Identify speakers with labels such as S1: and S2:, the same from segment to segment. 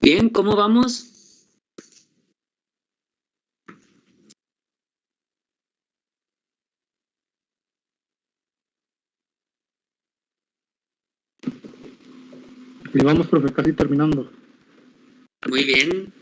S1: Bien, ¿cómo vamos?
S2: Y vamos, profe, casi terminando.
S1: Muy bien.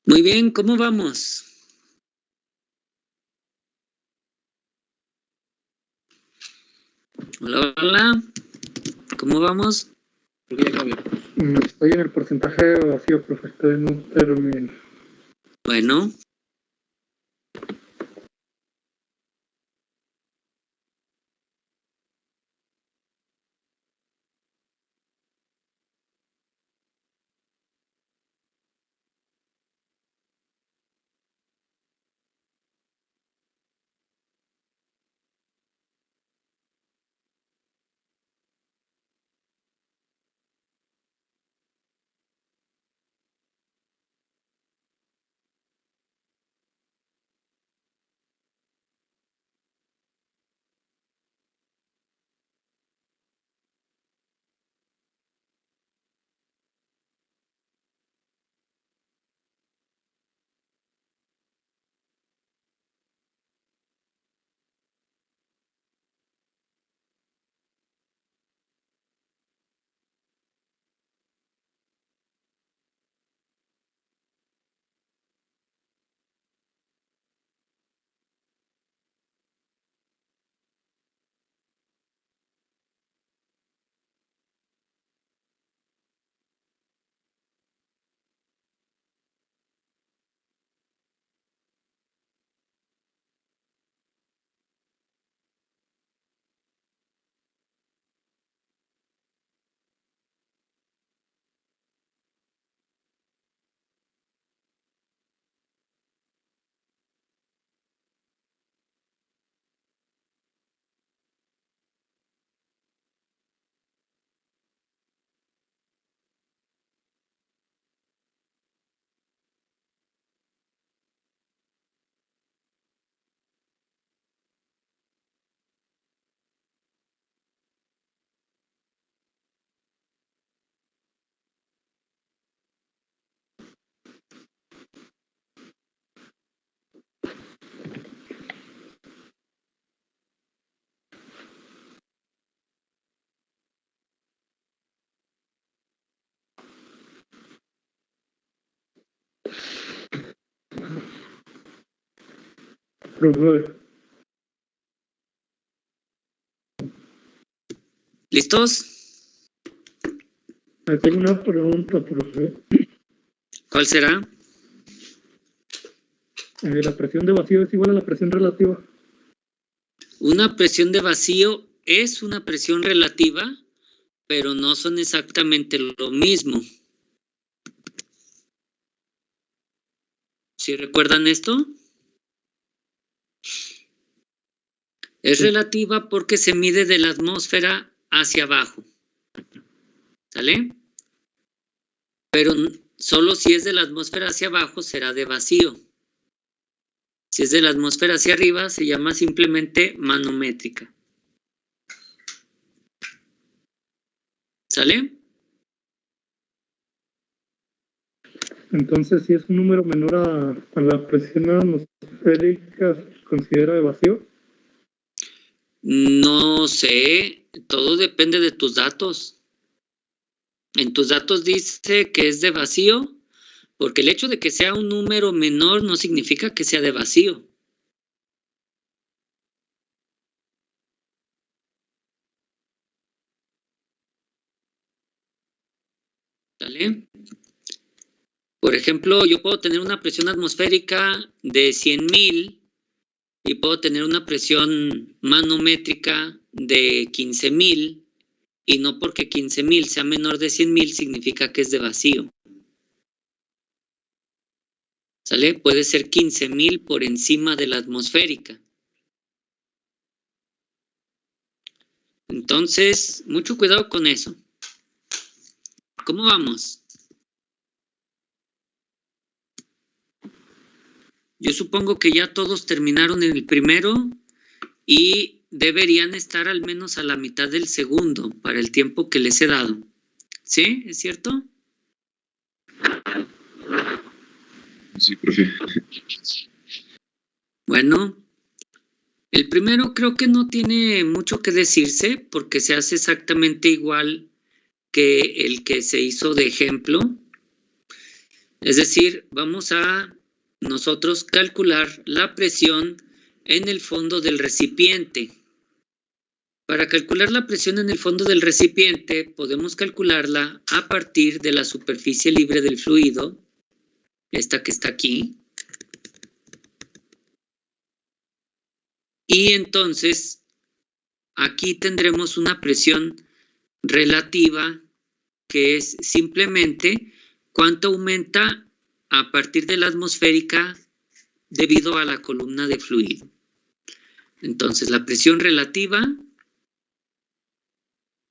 S1: Muy bien, ¿cómo vamos? Hola, hola. ¿Cómo vamos?
S2: Estoy en el porcentaje vacío, profe. Estoy en un término.
S1: Bueno.
S2: Profe,
S1: ¿Listos?
S2: tengo una pregunta, profe.
S1: ¿Cuál será?
S2: ¿La presión de vacío es igual a la presión relativa?
S1: Una presión de vacío es una presión relativa, pero no son exactamente lo mismo. ¿Sí recuerdan esto? Es relativa porque se mide de la atmósfera hacia abajo. ¿Sale? Pero solo si es de la atmósfera hacia abajo será de vacío. Si es de la atmósfera hacia arriba se llama simplemente manométrica. ¿Sale?
S2: Entonces, si es un número menor a la presión atmosférica, ¿se considera de vacío?
S1: No sé, todo depende de tus datos. En tus datos dice que es de vacío, porque el hecho de que sea un número menor no significa que sea de vacío. ¿Sale? Por ejemplo, yo puedo tener una presión atmosférica de 100,000 y puedo tener una presión manométrica de 15,000, y no porque 15,000 sea menor de 100,000 significa que es de vacío. ¿Sale? Puede ser 15,000 por encima de la atmosférica. Entonces, mucho cuidado con eso. ¿Cómo vamos? Yo supongo que ya todos terminaron en el primero y deberían estar al menos a la mitad del segundo para el tiempo que les he dado. ¿Sí? ¿Es cierto?
S3: Sí, profe.
S1: Bueno, el primero creo que no tiene mucho que decirse porque se hace exactamente igual que el que se hizo de ejemplo. Es decir, vamos a nosotros calcular la presión en el fondo del recipiente. Para calcular la presión en el fondo del recipiente, podemos calcularla a partir de la superficie libre del fluido, esta que está aquí, Y entonces, aquí tendremos una presión relativa que es simplemente cuánto aumenta a partir de la atmosférica debido a la columna de fluido. Entonces, la presión relativa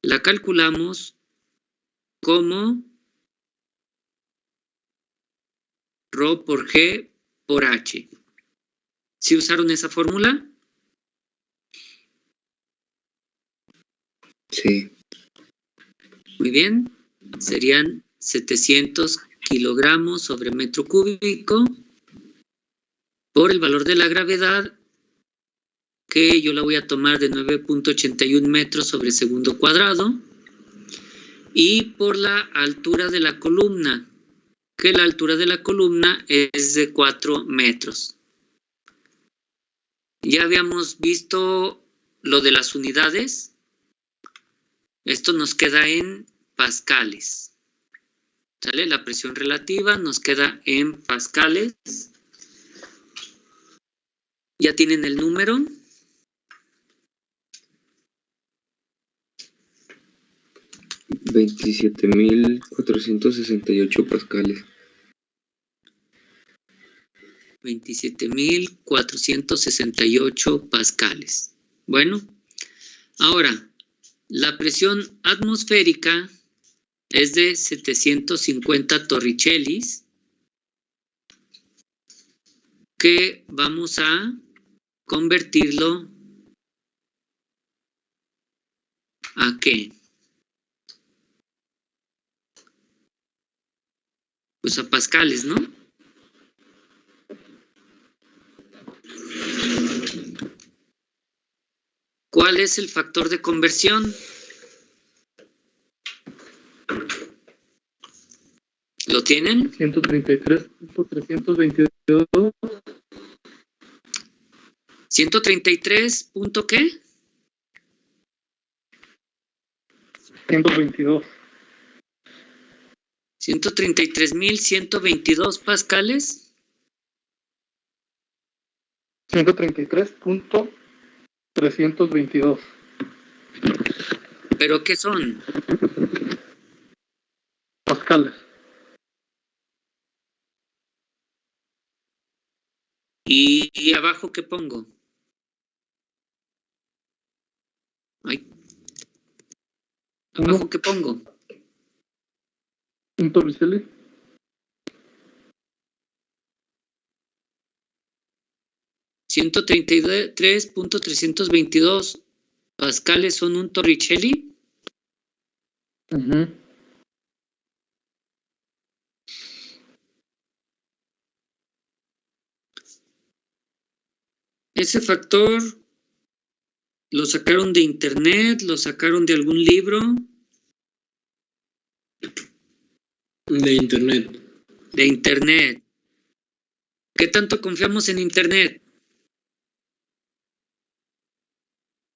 S1: la calculamos como Rho por G por H. ¿Sí usaron esa fórmula?
S4: Sí.
S1: Muy bien. Serían 700 kilogramos sobre metro cúbico por el valor de la gravedad, que yo la voy a tomar de 9.81 metros sobre segundo cuadrado, y por la altura de la columna, que la altura de la columna es de 4 metros. Ya habíamos visto lo de las unidades. Esto nos queda en pascales. ¿Sale? La presión relativa nos queda en pascales. Ya tienen el número.
S4: $27,468 pascales.
S1: 27,468 pascales. Bueno, ahora, la presión atmosférica es de 750 torricellis, que vamos a convertirlo ¿a qué? Pues a pascales, ¿no? ¿Cuál es el factor de conversión? ¿Lo tienen?
S2: 133.322.
S1: 133. ¿Punto qué?
S2: 122.
S1: 133,122 pascales.
S2: 133.322.
S1: ¿Pero qué son?
S2: Pascales.
S1: ¿Y abajo qué pongo? Ay. ¿Abajo qué pongo?
S2: Un torricelli.
S1: $133.322 pascales son un torricelli. Ese factor lo sacaron de internet, lo sacaron de algún libro.
S4: De internet.
S1: De internet. ¿Qué tanto confiamos en internet?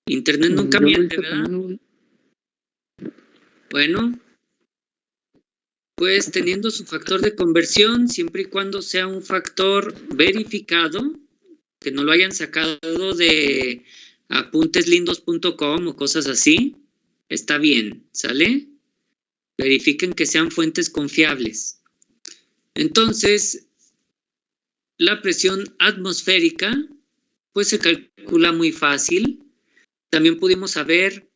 S1: Internet nunca miente, ¿verdad? Bueno, pues teniendo su factor de conversión, siempre y cuando sea un factor verificado, que no lo hayan sacado de apunteslindos.com o cosas así, está bien, ¿sale? Verifiquen que sean fuentes confiables. Entonces, la presión atmosférica, pues se calcula muy fácil. También pudimos haber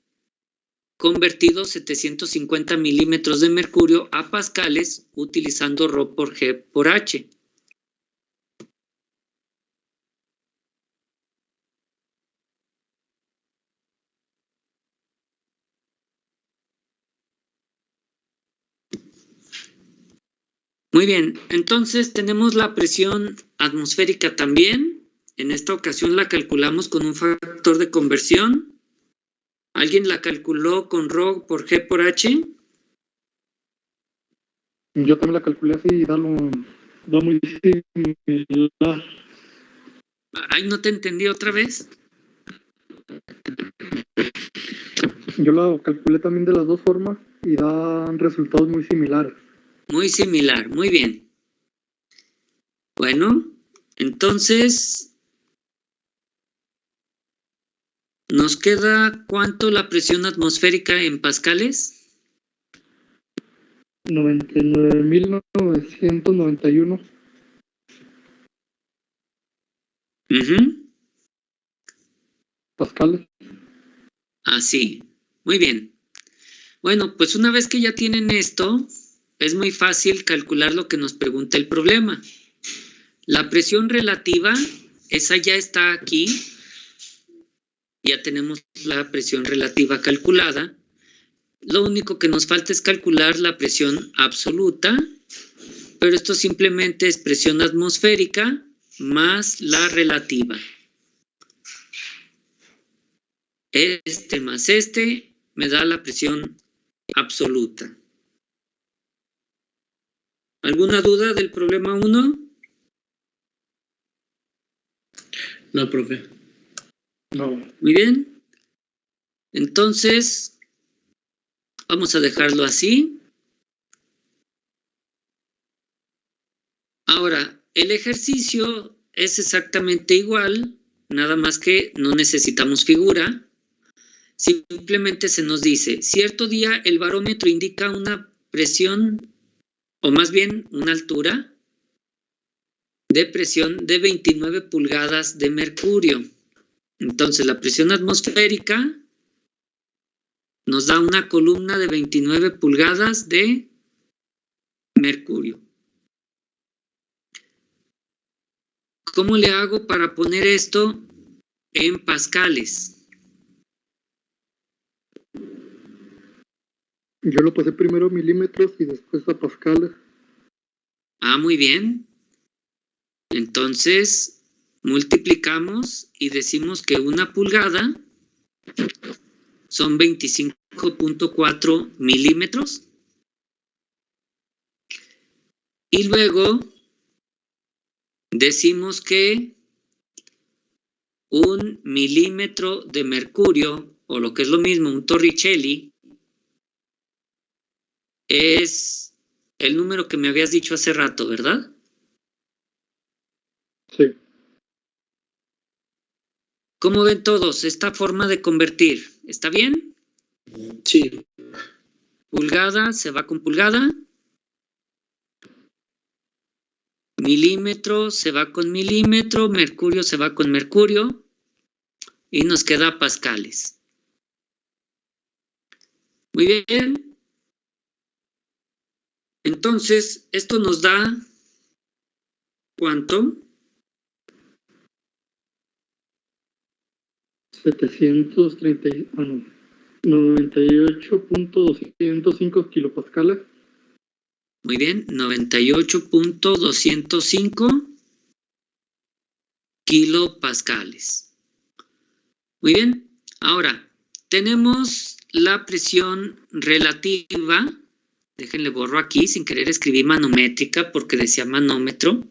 S1: convertido 750 milímetros de mercurio a pascales utilizando Rho por G por H. Muy bien, entonces tenemos la presión atmosférica también. En esta ocasión la calculamos con un factor de conversión. ¿Alguien la calculó con Rho por G por H?
S2: Yo también la calculé así y da muy similar.
S1: Ay, no te entendí otra vez.
S2: Yo la calculé también de las dos formas y dan resultados muy similares.
S1: Muy similar, muy bien. Bueno, entonces ¿Nos queda cuánto la presión atmosférica en pascales?
S2: 99.991
S1: Ujú.
S2: pascales.
S1: Así. Muy bien. Bueno, pues una vez que ya tienen esto, es muy fácil calcular lo que nos pregunta el problema. La presión relativa, esa ya está aquí. Ya tenemos la presión relativa calculada. Lo único que nos falta es calcular la presión absoluta, pero esto simplemente es presión atmosférica más la relativa. Este más este me da la presión absoluta. ¿Alguna duda del problema 1?
S4: No, profe.
S2: No.
S1: Muy bien. Entonces, vamos a dejarlo así. Ahora, el ejercicio es exactamente igual, nada más que no necesitamos figura. Simplemente se nos dice, cierto día el barómetro indica una presión, o más bien una altura de presión de 29 pulgadas de mercurio. Entonces, la presión atmosférica nos da una columna de 29 pulgadas de mercurio. ¿Cómo le hago para poner esto en pascales?
S2: Yo lo pasé primero a milímetros y después a pascales.
S1: Ah, muy bien. Entonces, multiplicamos y decimos que una pulgada son 25.4 milímetros. Y luego decimos que 1 milímetro de mercurio, o lo que es lo mismo, un Torricelli, es el número que me habías dicho hace rato, ¿verdad?
S2: Sí.
S1: ¿Cómo ven todos esta forma de convertir? ¿Está bien?
S4: Sí.
S1: Pulgada se va con pulgada. Milímetro se va con milímetro. Mercurio se va con mercurio. Y nos queda pascales. Muy bien. Entonces, esto nos da ¿cuánto?
S2: 98.205 kilopascales.
S1: Muy bien, 98.205 kilopascales. Muy bien, ahora tenemos la presión relativa. Déjenle borro aquí, sin querer escribí manométrica porque decía manómetro,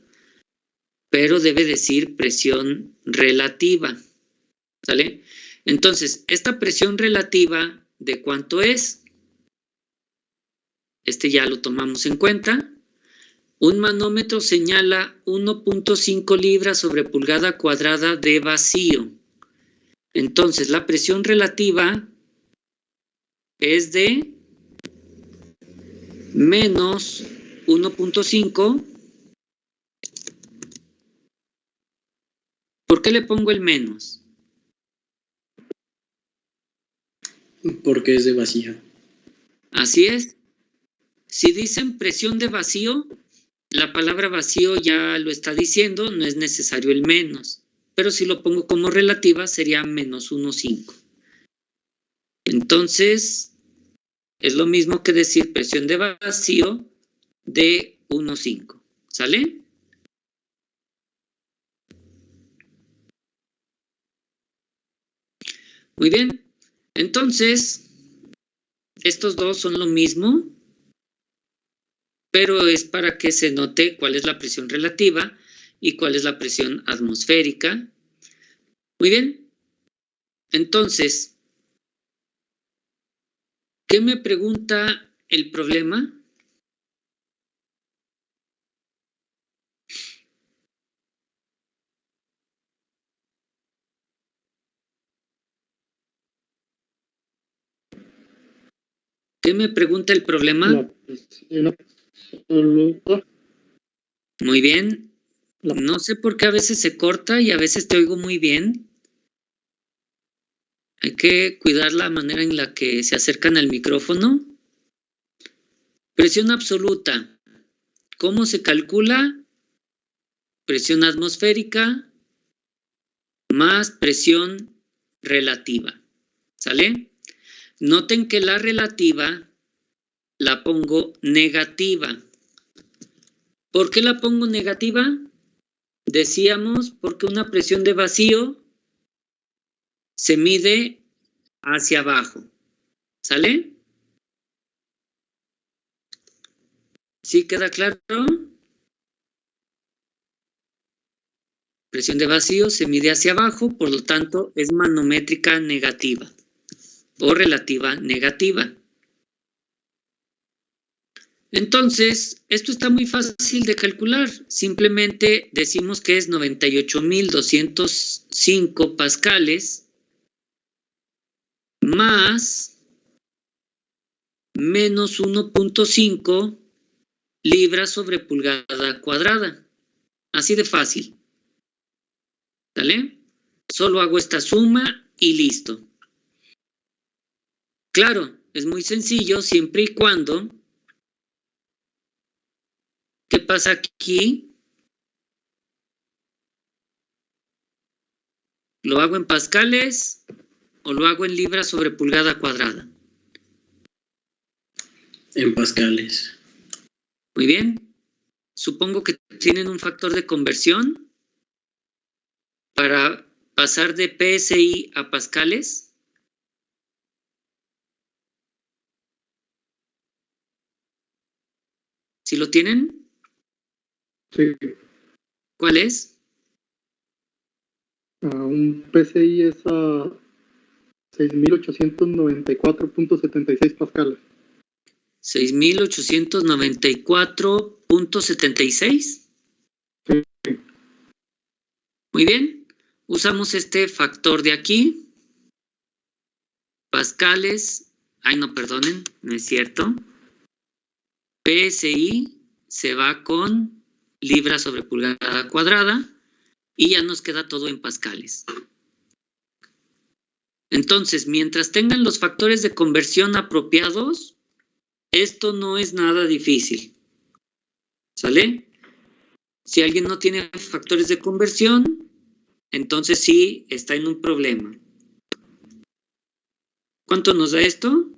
S1: pero debe decir presión relativa. ¿Sale? Entonces, esta presión relativa, ¿de cuánto es? Este ya lo tomamos en cuenta. Un manómetro señala 1.5 libras sobre pulgada cuadrada de vacío. Entonces, la presión relativa es de menos 1.5. ¿Por qué le pongo el menos?
S4: Porque es de vacío.
S1: Así es. Si dicen presión de vacío, la palabra vacío ya lo está diciendo, no es necesario el menos. Pero si lo pongo como relativa, sería menos 1.5. Entonces, es lo mismo que decir presión de vacío de 1.5. ¿Sale? Muy bien. Entonces, estos dos son lo mismo, pero es para que se note cuál es la presión relativa y cuál es la presión atmosférica. Muy bien. Entonces, ¿qué me pregunta el problema? ¿Qué me pregunta el problema?
S2: La presión absoluta.
S1: Muy bien.
S2: La-
S1: No sé por qué a veces se corta y a veces te oigo muy bien. Hay que cuidar la manera en la que se acercan al micrófono. Presión absoluta. ¿Cómo se calcula? Presión atmosférica más presión relativa. ¿Sale? Noten que la relativa la pongo negativa. ¿Por qué la pongo negativa? Decíamos porque una presión de vacío se mide hacia abajo. ¿Sale? ¿Sí queda claro? Presión de vacío se mide hacia abajo, por lo tanto es manométrica negativa o relativa negativa. Entonces, esto está muy fácil de calcular. Simplemente decimos que es 98.205 pascales más menos 1.5 libras sobre pulgada cuadrada. Así de fácil. ¿Sale? Solo hago esta suma y listo. Claro, es muy sencillo siempre y cuando... ¿Qué pasa aquí? ¿Lo hago en pascales o lo hago en libras sobre pulgada cuadrada?
S4: En pascales.
S1: Muy bien. Supongo que tienen un factor de conversión para pasar de PSI a pascales. ¿Sí lo tienen?
S2: Sí.
S1: ¿Cuál es?
S2: Un PSI es a 6.894.76 pascales.
S1: 6.894.76.
S2: Sí.
S1: Muy bien. Usamos este factor de aquí. Pascales. Ay, no, perdonen, no es cierto. PSI se va con libras sobre pulgada cuadrada y ya nos queda todo en pascales. Entonces, mientras tengan los factores de conversión apropiados, esto no es nada difícil. ¿Sale? Si alguien no tiene factores de conversión, entonces sí está en un problema. ¿Cuánto nos da esto?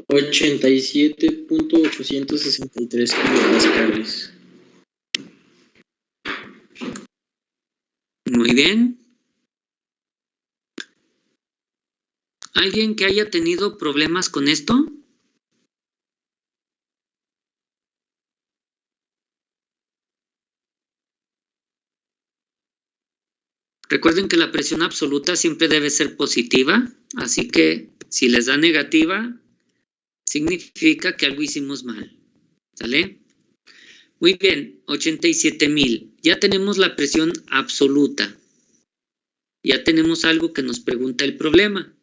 S4: $87.863 kilopascales.
S1: Muy bien. ¿Alguien que haya tenido problemas con esto? Recuerden que la presión absoluta siempre debe ser positiva, así que si les da negativa, significa que algo hicimos mal. ¿Sale? Muy bien, 87,000. Ya tenemos la presión absoluta. Ya tenemos algo que nos pregunta el problema.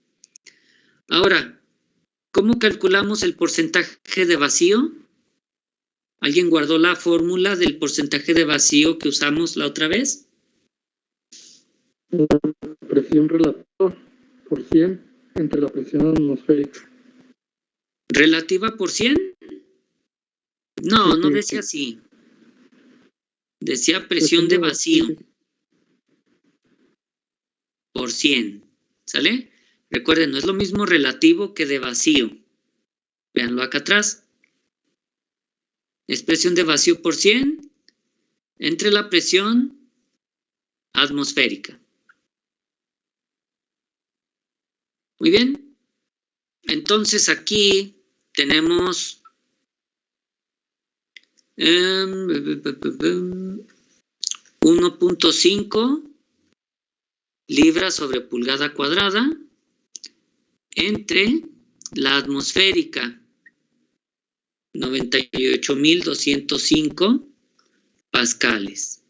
S1: Ahora, ¿cómo calculamos el porcentaje de vacío? ¿Alguien guardó la fórmula del porcentaje de vacío que usamos la otra vez?
S2: La presión relativa por 100 entre la presión atmosférica.
S1: ¿Relativa por 100? No, no
S2: Sí,
S1: decía
S2: sí.
S1: así. Decía presión de vacío por 100. ¿Sale? Recuerden, no es lo mismo relativo que de vacío. Véanlo acá atrás. Es presión de vacío por 100 entre la presión atmosférica. Muy bien. Entonces aquí tenemos 1.5 libras sobre pulgada cuadrada entre la atmosférica 98.205 pascales.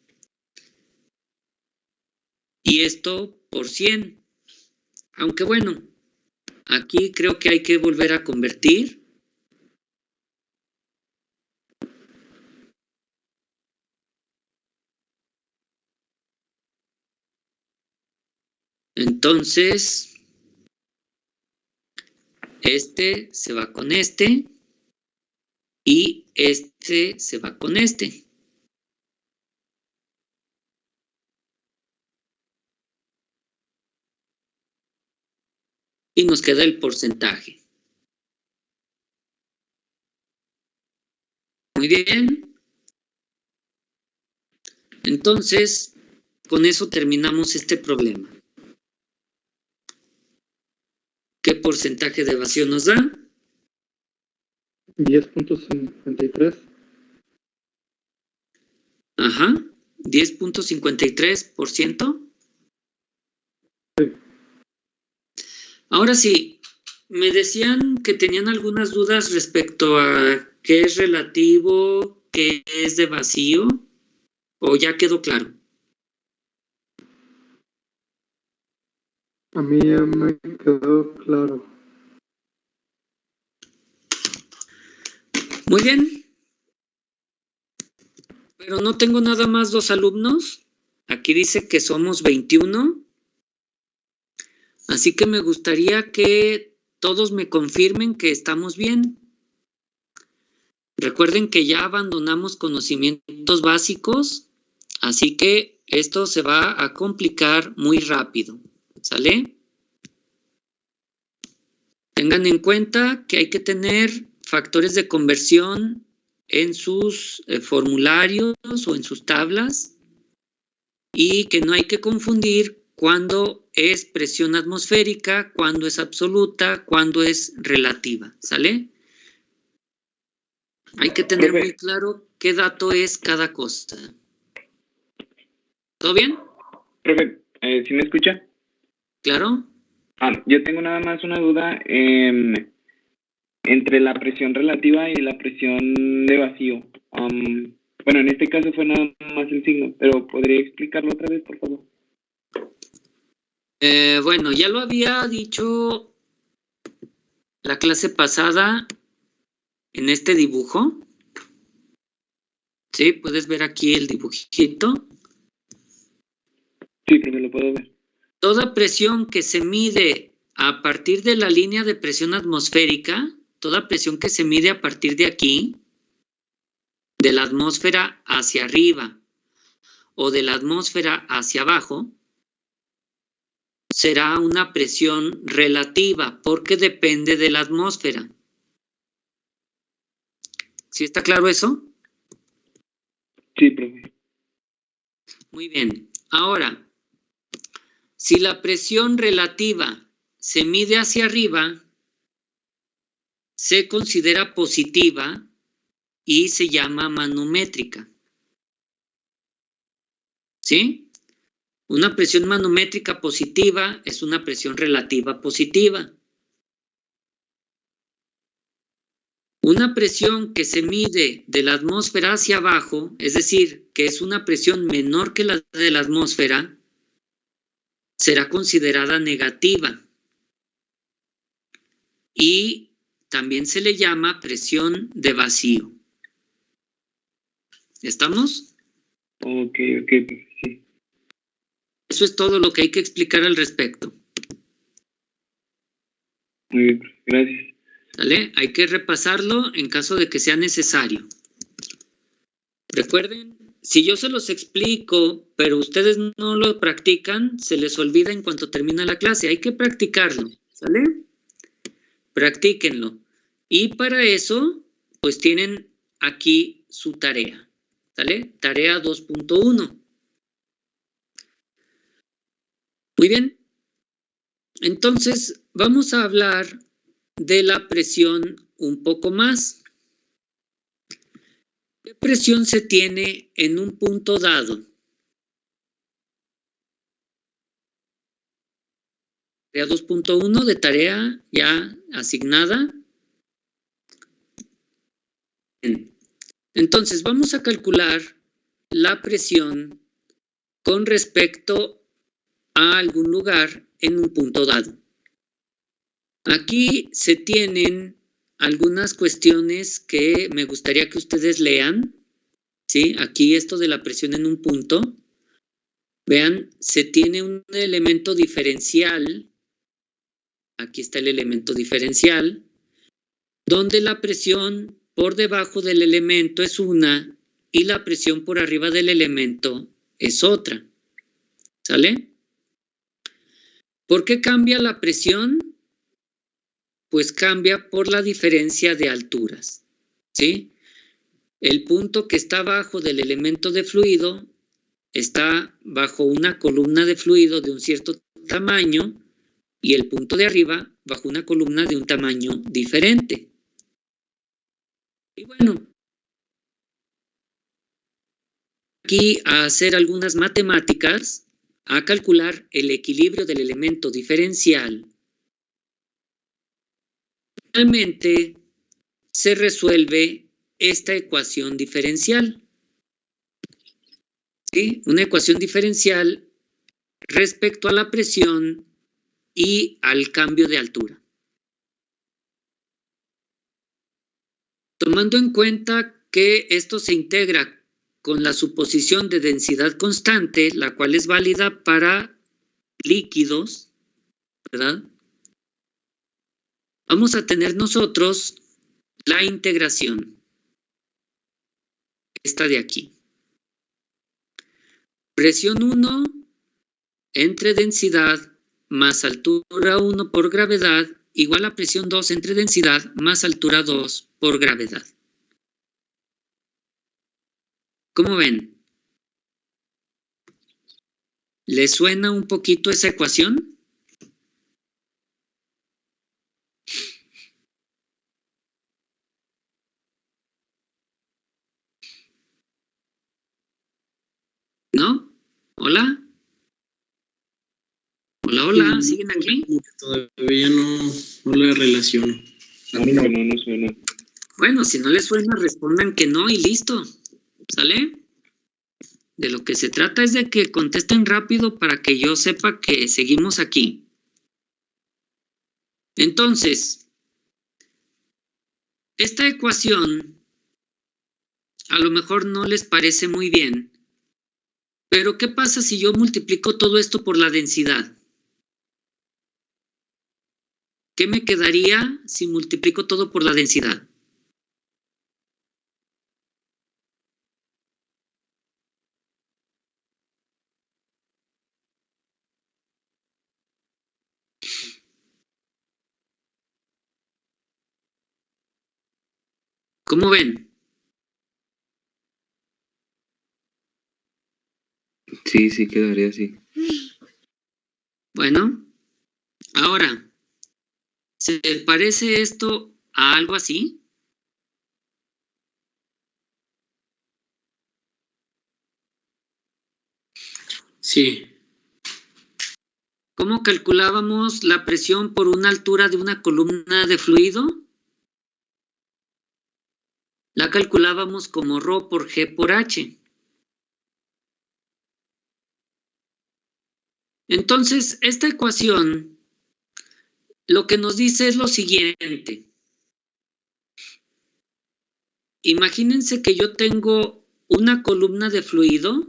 S1: y esto por 100. Aunque bueno, aquí creo que hay que volver a convertir. Entonces, este se va con este y este se va con este. Y nos queda el porcentaje. Muy bien. Entonces, con eso terminamos este problema. ¿Qué porcentaje de evasión nos da?
S2: 10.53.
S1: Ajá, 10.53%.
S2: Sí.
S1: Ahora sí, me decían que tenían algunas dudas respecto a qué es relativo, qué es de vacío, o ya quedó claro.
S2: A mí ya me quedó claro.
S1: Muy bien. Pero no tengo nada más 2 alumnos. Aquí dice que somos 21. Así que me gustaría que todos me confirmen que estamos bien. Recuerden que ya abandonamos conocimientos básicos, así que esto se va a complicar muy rápido. ¿Sale? Tengan en cuenta que hay que tener factores de conversión en sus formularios o en sus tablas y que no hay que confundir cuándo es presión atmosférica, cuándo es absoluta, cuándo es relativa. ¿Sale? Hay que tener muy claro qué dato es cada cosa. ¿Todo bien?
S5: Profe, ¿sí me escucha?
S1: ¿Claro?
S5: Yo tengo nada más una duda entre la presión relativa y la presión de vacío. Bueno, en este caso fue nada más el signo, pero ¿podría explicarlo otra vez, por favor?
S1: Bueno, ya lo había dicho la clase pasada en este dibujo. ¿Sí? ¿Puedes ver aquí el dibujito?
S5: Sí, pero lo puedo ver.
S1: Toda presión que se mide a partir de la línea de presión atmosférica, toda presión que se mide a partir de aquí, de la atmósfera hacia arriba o de la atmósfera hacia abajo, será una presión relativa porque depende de la atmósfera. ¿Sí está claro eso?
S5: Sí, profe.
S1: Muy bien. Ahora, si la presión relativa se mide hacia arriba, se considera positiva y se llama manométrica. ¿Sí? Una presión manométrica positiva es una presión relativa positiva. Una presión que se mide de la atmósfera hacia abajo, es decir, que es una presión menor que la de la atmósfera, será considerada negativa. Y también se le llama presión de vacío. ¿Estamos?
S5: Ok, profe, sí.
S1: Eso es todo lo que hay que explicar al respecto.
S5: Muy bien, profe, gracias.
S1: ¿Vale? Hay que repasarlo en caso de que sea necesario. Recuerden, si yo se los explico, pero ustedes no lo practican, se les olvida en cuanto termina la clase. Hay que practicarlo, ¿sale? Practíquenlo. Y para eso, pues tienen aquí su tarea, ¿sale? Tarea 2.1. Muy bien. Entonces, vamos a hablar de la presión un poco más. ¿Qué presión se tiene en un punto dado? Tarea 2.1 de tarea ya asignada. Entonces, vamos a calcular la presión con respecto a algún lugar en un punto dado. Aquí se tienen algunas cuestiones que me gustaría que ustedes lean, ¿sí? Aquí esto de la presión en un punto. Vean, se tiene un elemento diferencial. Aquí está el elemento diferencial, donde la presión por debajo del elemento es una y la presión por arriba del elemento es otra. ¿Sale? ¿Por qué cambia la presión? Pues cambia por la diferencia de alturas, ¿sí? El punto que está abajo del elemento de fluido está bajo una columna de fluido de un cierto tamaño y el punto de arriba bajo una columna de un tamaño diferente. Y bueno, aquí a hacer algunas matemáticas, a calcular el equilibrio del elemento diferencial. Finalmente, se resuelve esta ecuación diferencial. ¿Sí? Una ecuación diferencial respecto a la presión y al cambio de altura. Tomando en cuenta que esto se integra con la suposición de densidad constante, la cual es válida para líquidos, ¿verdad? Vamos a tener nosotros la integración. Esta de aquí. Presión 1 entre densidad más altura 1 por gravedad igual a presión 2 entre densidad más altura 2 por gravedad. ¿Cómo ven? ¿Les suena un poquito esa ecuación? ¿No? ¿Hola? Hola, hola, ¿siguen aquí?
S4: Todavía no la relaciono.
S5: A mí no suena.
S1: Bueno, si no les suena, respondan que no y listo. ¿Sale? De lo que se trata es de que contesten rápido para que yo sepa que seguimos aquí. Entonces, esta ecuación a lo mejor no les parece muy bien, pero ¿qué pasa si yo multiplico todo esto por la densidad? ¿Qué me quedaría si multiplico todo por la densidad? ¿Cómo ven?
S3: Sí, quedaría así.
S1: Bueno, ahora, ¿se parece esto a algo así?
S4: Sí.
S1: ¿Cómo calculábamos la presión por una altura de una columna de fluido? La calculábamos como ρ por G por H. Entonces, esta ecuación lo que nos dice es lo siguiente. Imagínense que yo tengo una columna de fluido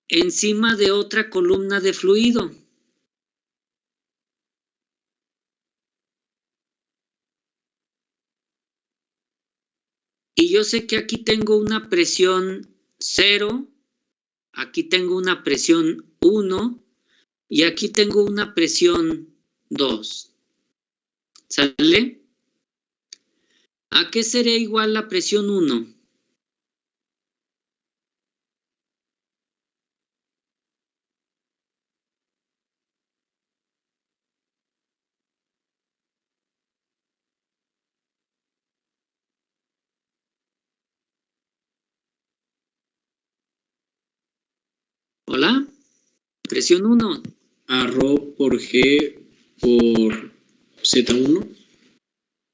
S1: encima de otra columna de fluido. Y yo sé que aquí tengo una presión 0, aquí tengo una presión 1 y aquí tengo una presión 2. ¿Sale? ¿A qué sería igual la presión 1? ¿Hola? Presión 1.
S4: A ρ por G por Z1.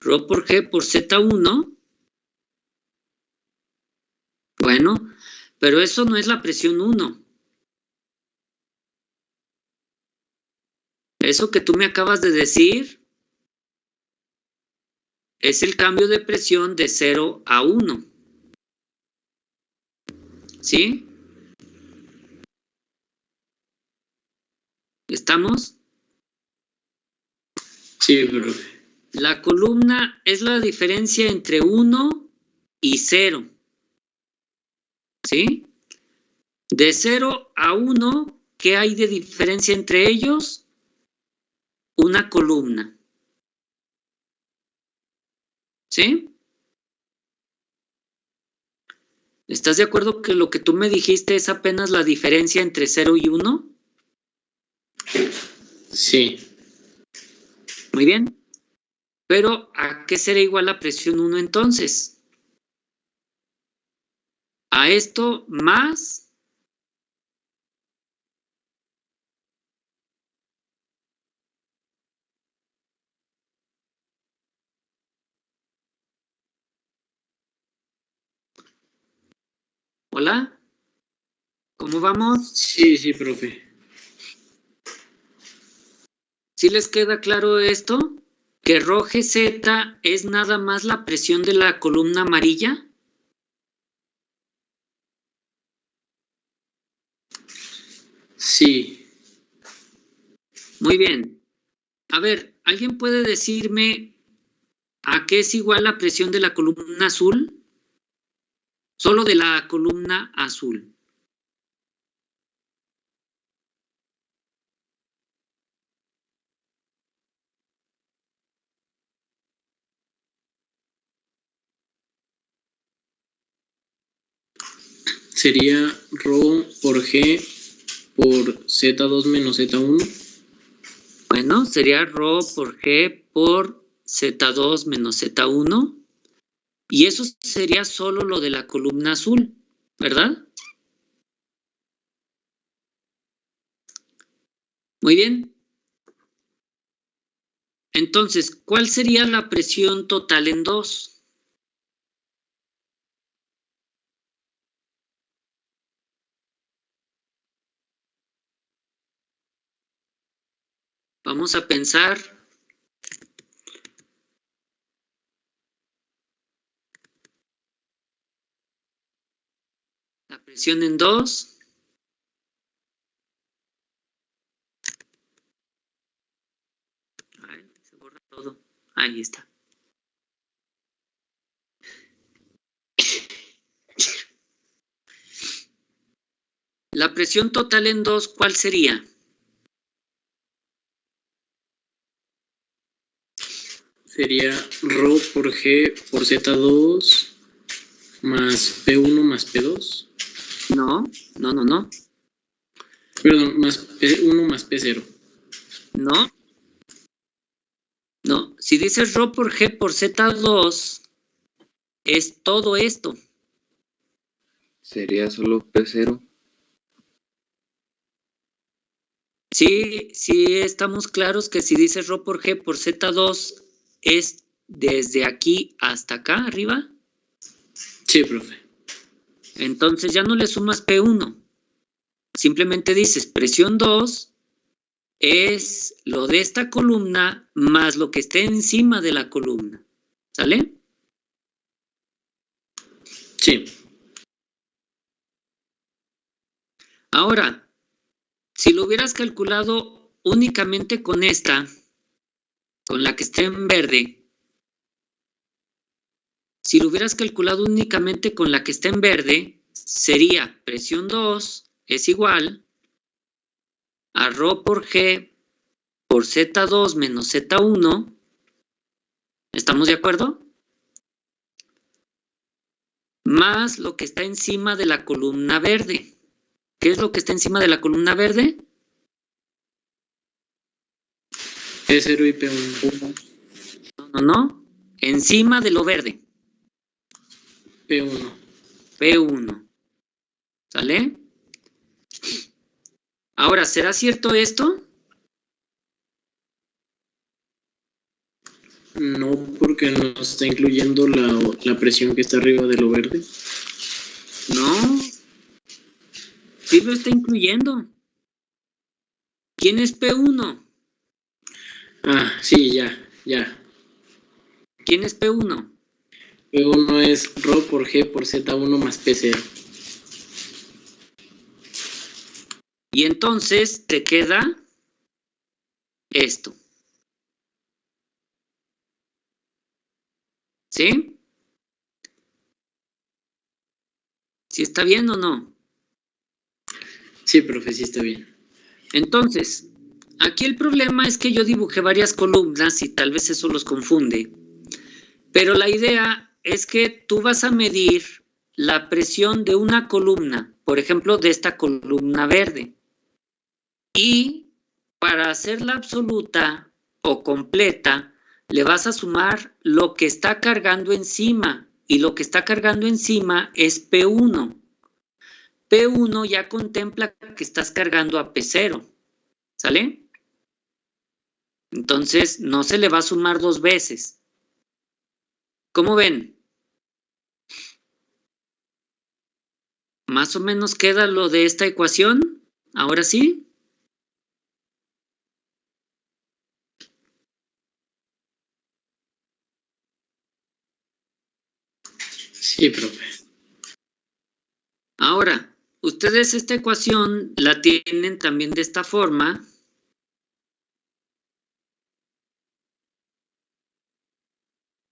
S1: ρ por G por Z1. Bueno, pero eso no es la presión 1. Eso que tú me acabas de decir es el cambio de presión de 0 a 1. ¿Sí? ¿Estamos?
S4: Sí, profe.
S1: La columna es la diferencia entre 1 y 0. ¿Sí? De 0 a 1, ¿qué hay de diferencia entre ellos? Una columna. ¿Sí? ¿Estás de acuerdo que lo que tú me dijiste es apenas la diferencia entre 0 y 1?
S4: Sí.
S1: Muy bien. Pero, ¿a qué será igual la presión 1 entonces? A esto más... ¿Hola? ¿Cómo vamos?
S4: Sí, profe.
S1: ¿Sí les queda claro esto? ¿Que ρ GZ es nada más la presión de la columna amarilla?
S4: Sí.
S1: Muy bien. A ver, ¿alguien puede decirme a qué es igual la presión de la columna azul? Solo de la columna azul.
S4: Sería ρ por G por Z2 menos Z1.
S1: Bueno, sería ρ por G por Z2 menos Z1. Y eso sería solo lo de la columna azul, ¿verdad? Muy bien. Entonces, ¿cuál sería la presión total en 2? Vamos a pensar. La presión en 2. A ver, se borra todo. Ahí está. La presión total en 2, ¿cuál sería?
S4: Sería ρ por G por Z2 más P1 más P2.
S1: No.
S4: Perdón, más P1 más P0.
S1: No. Si dices ρ por G por Z2, es todo esto.
S3: Sería solo P0.
S1: Sí, estamos claros que si dices ρ por G por Z2, es desde aquí hasta acá arriba.
S4: Sí, profe.
S1: Entonces ya no le sumas P1. Simplemente dices presión 2 es lo de esta columna más lo que esté encima de la columna. ¿Sale?
S4: Sí.
S1: Ahora, si lo hubieras calculado únicamente con esta, con la que está en verde, si lo hubieras calculado únicamente con la que está en verde, sería presión 2 es igual a ρ por G por Z2 menos Z1. ¿Estamos de acuerdo? Más lo que está encima de la columna verde. ¿Qué es lo que está encima de la columna verde?
S4: P0 y P1.
S1: No. Encima de lo verde.
S4: P1.
S1: P1. ¿Sale? Ahora, ¿será cierto esto?
S4: No, porque no está incluyendo la presión que está arriba de lo verde.
S1: No. Sí lo está incluyendo. ¿Quién es P1?
S4: Ah, sí, ya.
S1: ¿Quién es P1?
S4: P1 es Rho por G por Z1 más P0.
S1: Y entonces te queda esto. ¿Sí? ¿Sí está bien o no?
S4: Sí, profe, sí está bien.
S1: Entonces, aquí el problema es que yo dibujé varias columnas y tal vez eso los confunde. Pero la idea es que tú vas a medir la presión de una columna, por ejemplo, de esta columna verde. Y para hacerla absoluta o completa, le vas a sumar lo que está cargando encima. Y lo que está cargando encima es P1. P1 ya contempla que estás cargando a P0. ¿Sale? Entonces, no se le va a sumar dos veces. ¿Cómo ven? ¿Más o menos queda lo de esta ecuación? ¿Ahora sí?
S4: Sí, profe.
S1: Ahora, ustedes esta ecuación la tienen también de esta forma.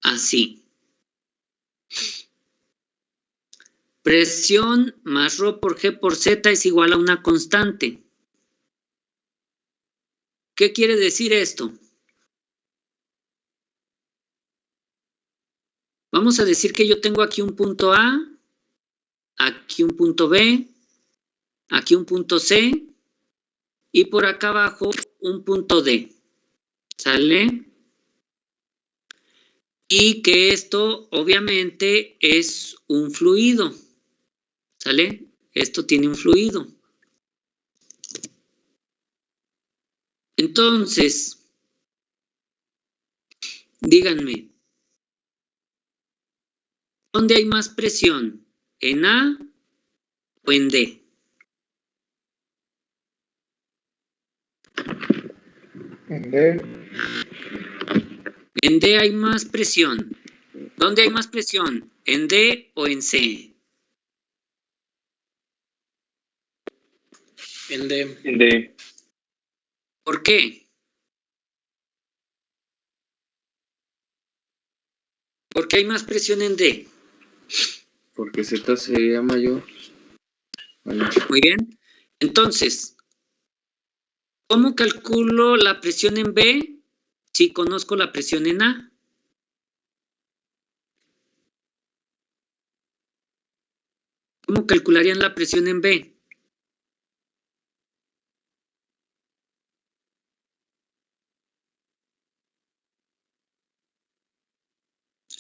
S1: Así. Presión más Rho por G por Z es igual a una constante. ¿Qué quiere decir esto? Vamos a decir que yo tengo aquí un punto A, aquí un punto B, aquí un punto C y por acá abajo un punto D. ¿Sale? Y que esto obviamente es un fluido. ¿Sale? Esto tiene un fluido. Entonces, díganme, ¿dónde hay más presión? ¿En A o en D?
S2: En D.
S1: En D hay más presión. ¿Dónde hay más presión? ¿En D o en C?
S4: En D.
S5: En D.
S1: ¿Por qué? Porque hay más presión en D.
S3: Porque Z sería mayor. Vale.
S1: Muy bien. Entonces, ¿cómo calculo la presión en B si conozco la presión en A? ¿Cómo calcularían la presión en B?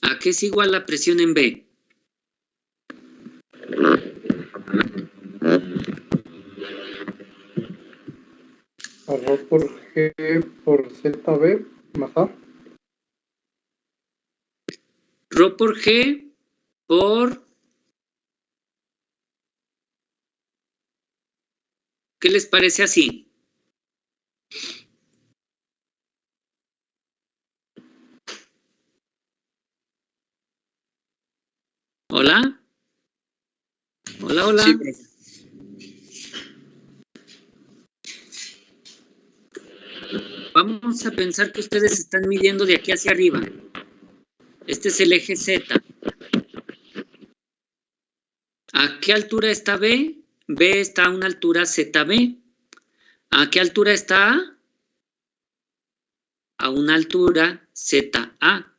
S1: ¿A qué es igual la presión en B?
S2: A Rho por G por ZB más A.
S1: Rho por G por... ¿Qué les parece así? ¿Hola? Hola, hola.
S4: Sí, profe.
S1: Vamos a pensar que ustedes están midiendo de aquí hacia arriba. Este es el eje Z. ¿A qué altura está B? B está a una altura ZB. ¿A qué altura está A? A una altura ZA.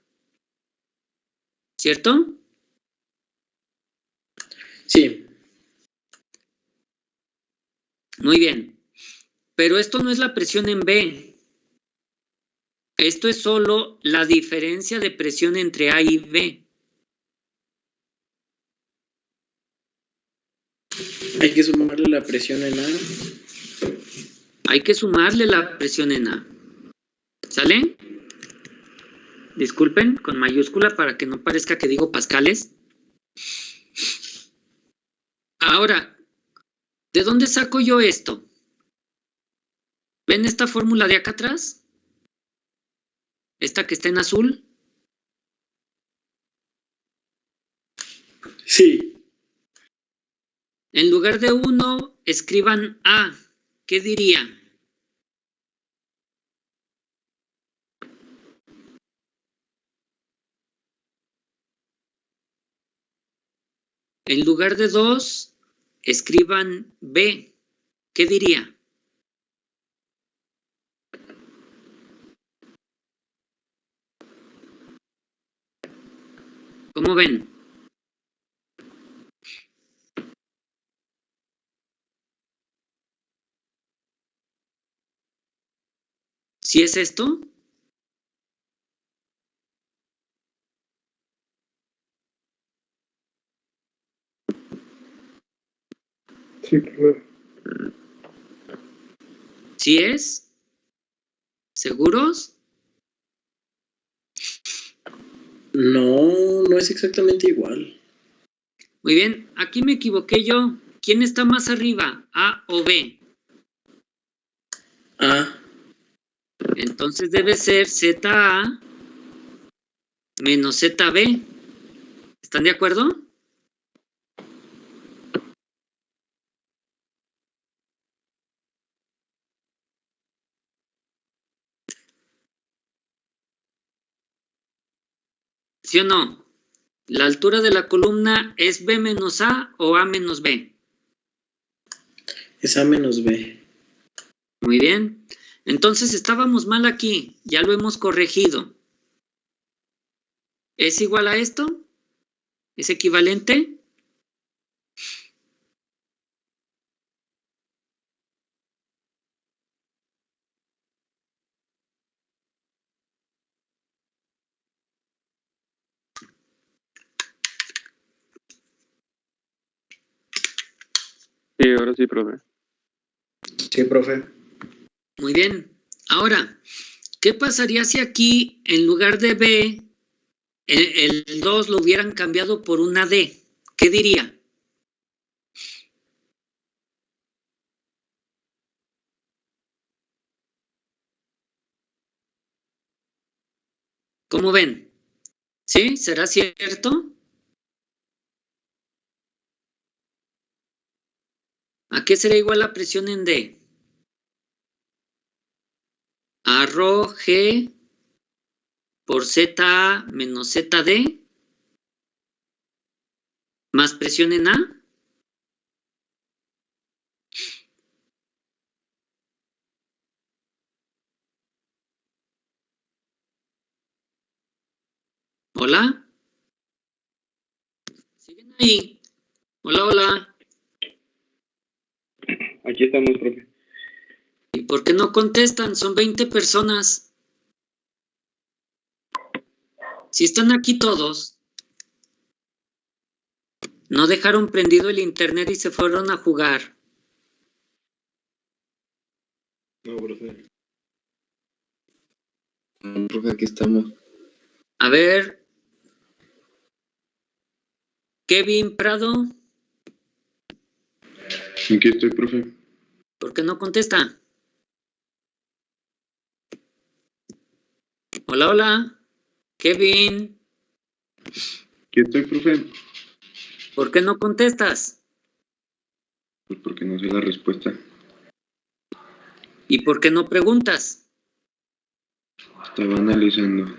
S1: ¿Cierto?
S4: Sí.
S1: Muy bien. Pero esto no es la presión en B. Esto es solo la diferencia de presión entre A y B.
S4: Hay que sumarle la presión en A.
S1: Hay que sumarle la presión en A. ¿Sale? Disculpen, con mayúscula para que no parezca que digo pascales. Ahora, ¿de dónde saco yo esto? ¿Ven esta fórmula de acá atrás? ¿Esta que está en azul?
S4: Sí.
S1: En lugar de 1, escriban A. ¿Qué diría? En lugar de 2, escriban B. ¿Qué diría? ¿Cómo ven? ¿Sí es esto?
S2: Sí, profe.
S1: ¿Sí es? ¿Seguros?
S4: No es exactamente igual.
S1: Muy bien, aquí me equivoqué yo. ¿Quién está más arriba, A o B?
S4: A.
S1: Entonces debe ser ZA menos ZB. ¿Están de acuerdo? ¿Sí o no? ¿La altura de la columna es B menos A o A menos B?
S4: Es A menos B.
S1: Muy bien. Entonces estábamos mal aquí. Ya lo hemos corregido. ¿Es igual a esto? ¿Es equivalente?
S6: Sí, ahora sí, profe.
S4: Sí, profe.
S1: Muy bien. Ahora, ¿qué pasaría si aquí, en lugar de B, el 2 lo hubieran cambiado por una D? ¿Qué diría? ¿Cómo ven? ¿Sí? ¿Será cierto? ¿A qué será igual la presión en D? A ρ G por ZA menos ZD más presión en A. ¿Hola? ¿Siguen ahí? Hola, hola.
S5: Aquí estamos, profe.
S1: ¿Y por qué no contestan? Son 20 personas. Si están aquí todos. No dejaron prendido el internet y se fueron a jugar.
S3: No, profe. No, profe, aquí estamos.
S1: A ver. Kevin Prado,
S3: Aquí estoy, profe.
S1: ¿por qué no contesta? Hola, hola. Kevin,
S3: Aquí estoy, profe.
S1: ¿por qué no contestas?
S3: Pues porque no sé la respuesta.
S1: ¿Y por qué no preguntas?
S3: Estaba analizando.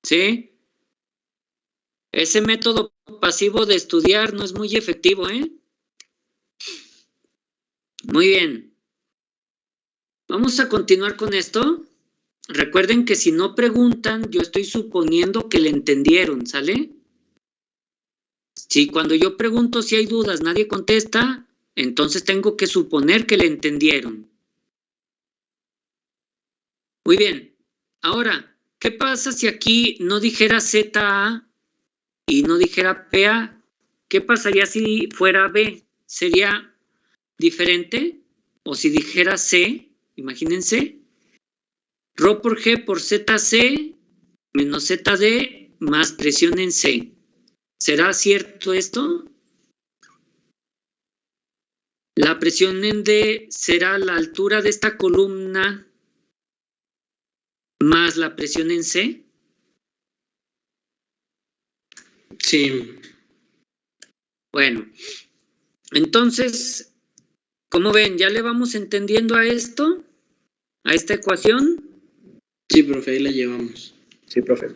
S1: ¿Sí? Ese método pasivo de estudiar no es muy efectivo, ¿eh? Muy bien. Vamos a continuar con esto. Recuerden que si no preguntan, yo estoy suponiendo que le entendieron, ¿sale? Si cuando yo pregunto si hay dudas nadie contesta, entonces tengo que suponer que le entendieron. Muy bien. Ahora, ¿qué pasa si aquí no dijera ZA y no dijera PA? ¿Qué pasaría si fuera B? ¿Sería diferente? O si dijera C, imagínense, ρ por G por ZC menos ZD más presión en C. ¿Será cierto esto? La presión en D será la altura de esta columna más la presión en C.
S4: Sí.
S1: Bueno, entonces, ¿cómo ven? ¿Ya le vamos entendiendo a esto? ¿A esta ecuación?
S4: Sí, profe, ahí la llevamos.
S7: Sí, profe.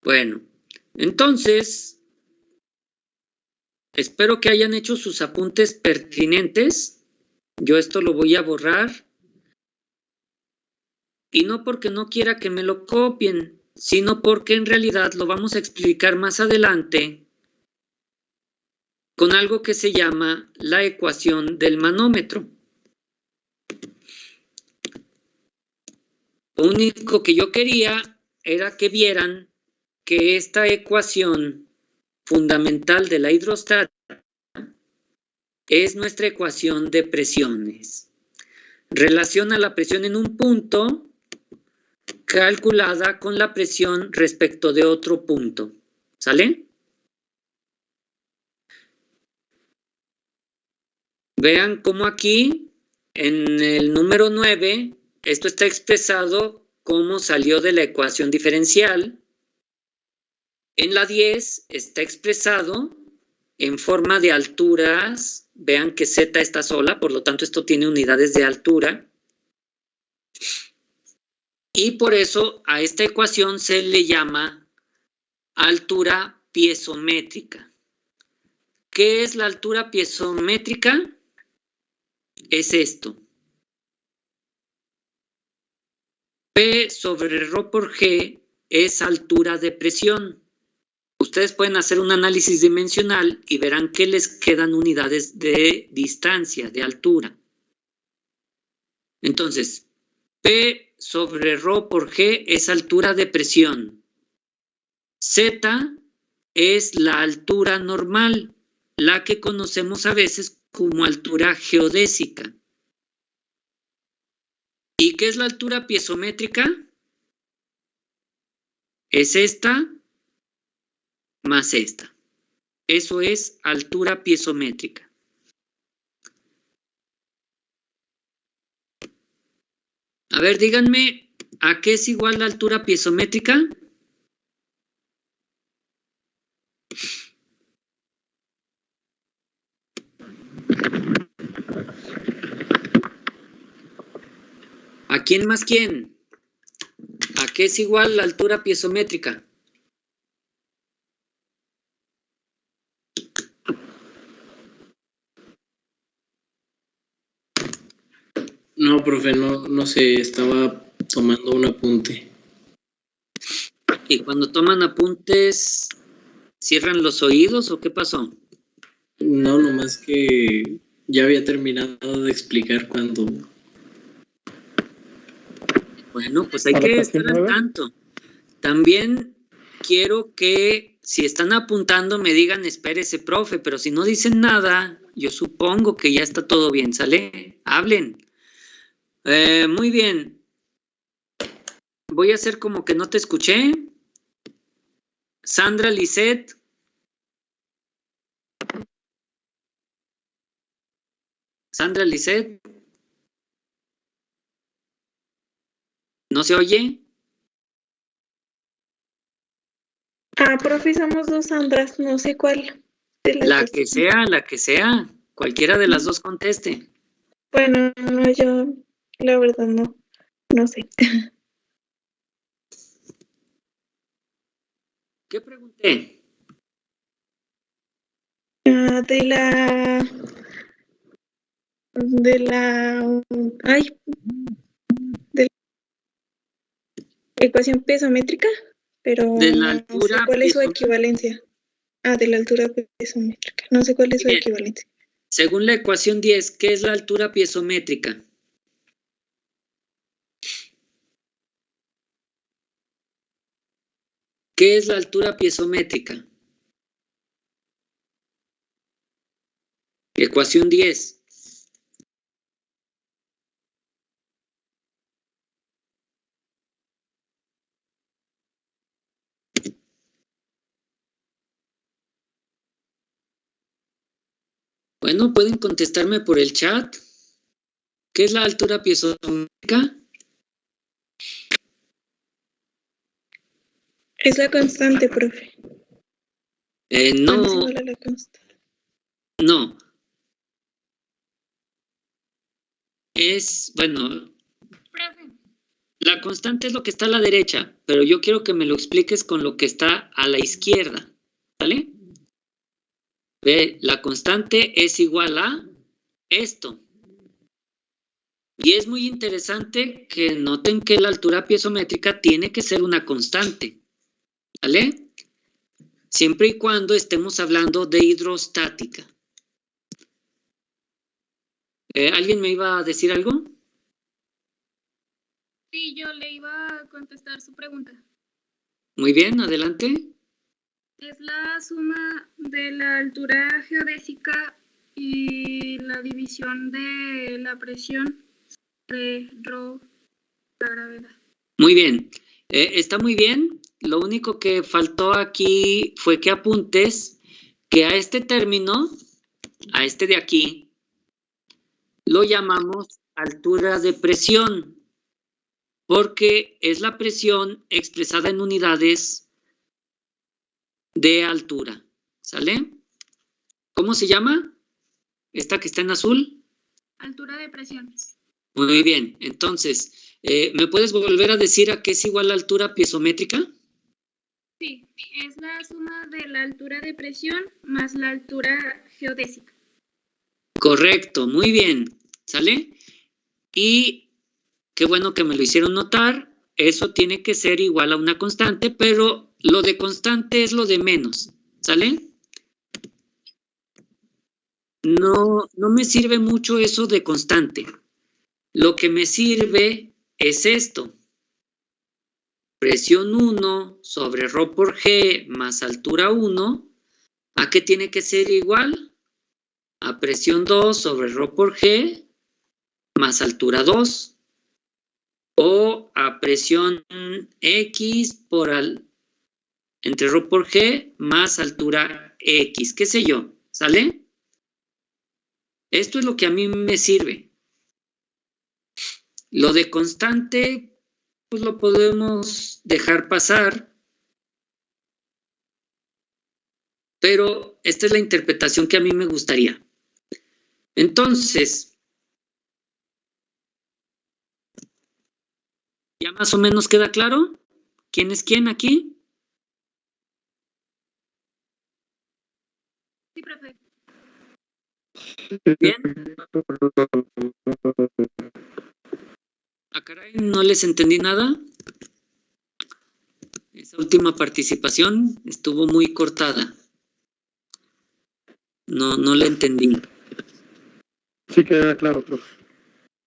S1: Bueno, entonces, espero que hayan hecho sus apuntes pertinentes. Yo esto lo voy a borrar. Y no porque no quiera que me lo copien, sino porque en realidad lo vamos a explicar más adelante con algo que se llama la ecuación del manómetro. Lo único que yo quería era que vieran que esta ecuación fundamental de la hidrostática es nuestra ecuación de presiones. Relaciona la presión en un punto calculada con la presión respecto de otro punto. ¿Sale? Vean cómo aquí, en el número 9, esto está expresado como salió de la ecuación diferencial. En la 10 está expresado en forma de alturas. Vean que Z está sola, por lo tanto esto tiene unidades de altura. Y por eso a esta ecuación se le llama altura piezométrica. ¿Qué es la altura piezométrica? Es esto. P sobre ρ por G es altura de presión. Ustedes pueden hacer un análisis dimensional y verán que les quedan unidades de distancia, de altura. Entonces, P sobre ρ por G es altura de presión. Z es la altura normal, la que conocemos a veces como altura geodésica. ¿Y qué es la altura piezométrica? Es esta más esta. Eso es altura piezométrica. A ver, díganme, ¿a qué es igual la altura piezométrica? ¿A quién más quién? ¿A qué es igual la altura piezométrica?
S4: No, profe, no sé, estaba tomando un apunte.
S1: Y cuando toman apuntes, ¿cierran los oídos o qué pasó?
S4: No, nomás que ya había terminado de explicar cuando...
S1: Bueno, pues hay que estar al tanto. También quiero que si están apuntando me digan, espérese, profe, pero si no dicen nada, yo supongo que ya está todo bien, ¿sale? Hablen. Muy bien. Voy a hacer como que no te escuché. Sandra Lisset. Sandra Lisset. ¿No se oye?
S8: Profe, somos dos Sandras, no sé cuál.
S1: La que sea. Cualquiera de las dos conteste.
S8: Bueno, no, yo la verdad no sé.
S1: ¿Qué pregunté?
S8: De la ecuación piezométrica, pero
S1: De la
S8: no sé
S1: altura
S8: cuál es su
S1: piezométrica.
S8: equivalencia. De la altura piezométrica. No sé cuál es su
S1: Bien.
S8: equivalencia.
S1: Según la ecuación 10, ¿qué es la altura piezométrica? ¿Qué es la altura piezométrica? Ecuación 10. Bueno, pueden contestarme por el chat. ¿Qué es la altura piezométrica?
S8: Es la constante, profe.
S1: No,
S8: ¿Cuál es igual a la constante?
S1: no. Es, bueno, la constante es lo que está a la derecha, pero yo quiero que me lo expliques con lo que está a la izquierda, ¿vale? Ve, la constante es igual a esto. Y es muy interesante que noten que la altura piezométrica tiene que ser una constante, ¿vale? Siempre y cuando estemos hablando de hidrostática. ¿Alguien me iba a decir algo?
S7: Sí, yo le iba a contestar su pregunta.
S1: Muy bien, adelante.
S7: Es la suma de la altura geodésica y la división de la presión de rho, la gravedad.
S1: Muy bien. Está muy bien. Lo único que faltó aquí fue que apuntes que a este término, a este de aquí, lo llamamos altura de presión, porque es la presión expresada en unidades de altura, ¿sale? ¿Cómo se llama? ¿Esta que está en azul?
S7: Altura de presión.
S1: Muy bien, entonces, ¿me puedes volver a decir a qué es igual la altura piezométrica?
S7: Sí, es la suma de la altura de presión más la altura geodésica.
S1: Correcto, muy bien, ¿sale? Y qué bueno que me lo hicieron notar, eso tiene que ser igual a una constante, pero lo de constante es lo de menos, ¿sale? No me sirve mucho eso de constante. Lo que me sirve es esto. Presión 1 sobre ρ por G más altura 1, ¿a qué tiene que ser igual? A presión 2 sobre ρ por G más altura 2. O a presión X entre ρ por G más altura X, qué sé yo, ¿sale? Esto es lo que a mí me sirve. Lo de constante, pues lo podemos dejar pasar, pero esta es la interpretación que a mí me gustaría. Entonces, ¿ya más o menos queda claro? ¿Quién es quién aquí?
S7: Sí, profe.
S1: Bien. Ah, caray, no les entendí nada. Esa última participación estuvo muy cortada. No la entendí.
S2: Sí queda claro, profe.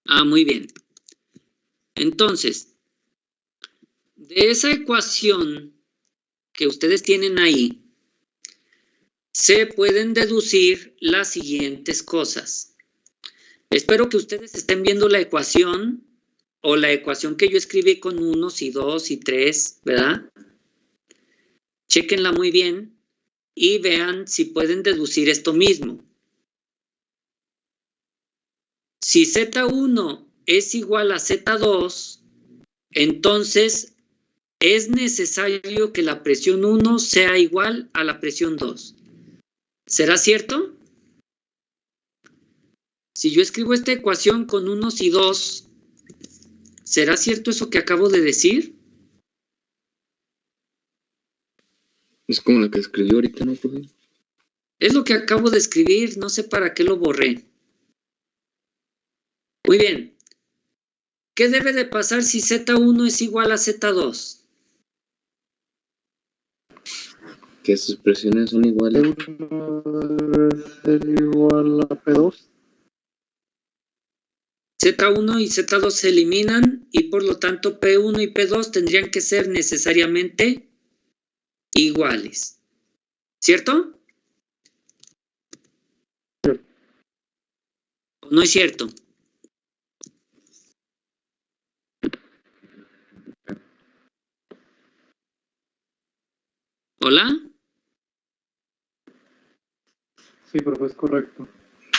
S1: Ah, muy bien. Entonces, de esa ecuación que ustedes tienen ahí, se pueden deducir las siguientes cosas. Espero que ustedes estén viendo la ecuación o la ecuación que yo escribí con 1 y 2 y 3, ¿verdad? Chéquenla muy bien y vean si pueden deducir esto mismo. Si Z1 es igual a Z2, entonces es necesario que la presión 1 sea igual a la presión 2. ¿Será cierto? Si yo escribo esta ecuación con 1 y 2, ¿será cierto eso que acabo de decir?
S9: Es como la que escribió ahorita, ¿no, profe?
S1: Es lo que acabo de escribir, no sé para qué lo borré. Muy bien. ¿Qué debe de pasar si Z1 es igual a Z2?
S9: Que sus presiones son iguales.
S2: Debe ser igual a P2.
S1: Z1 y Z2 se eliminan y por lo tanto P1 y P2 tendrían que ser necesariamente iguales. ¿Cierto? ¿O no es cierto? ¿Hola?
S2: Sí, profe, es correcto.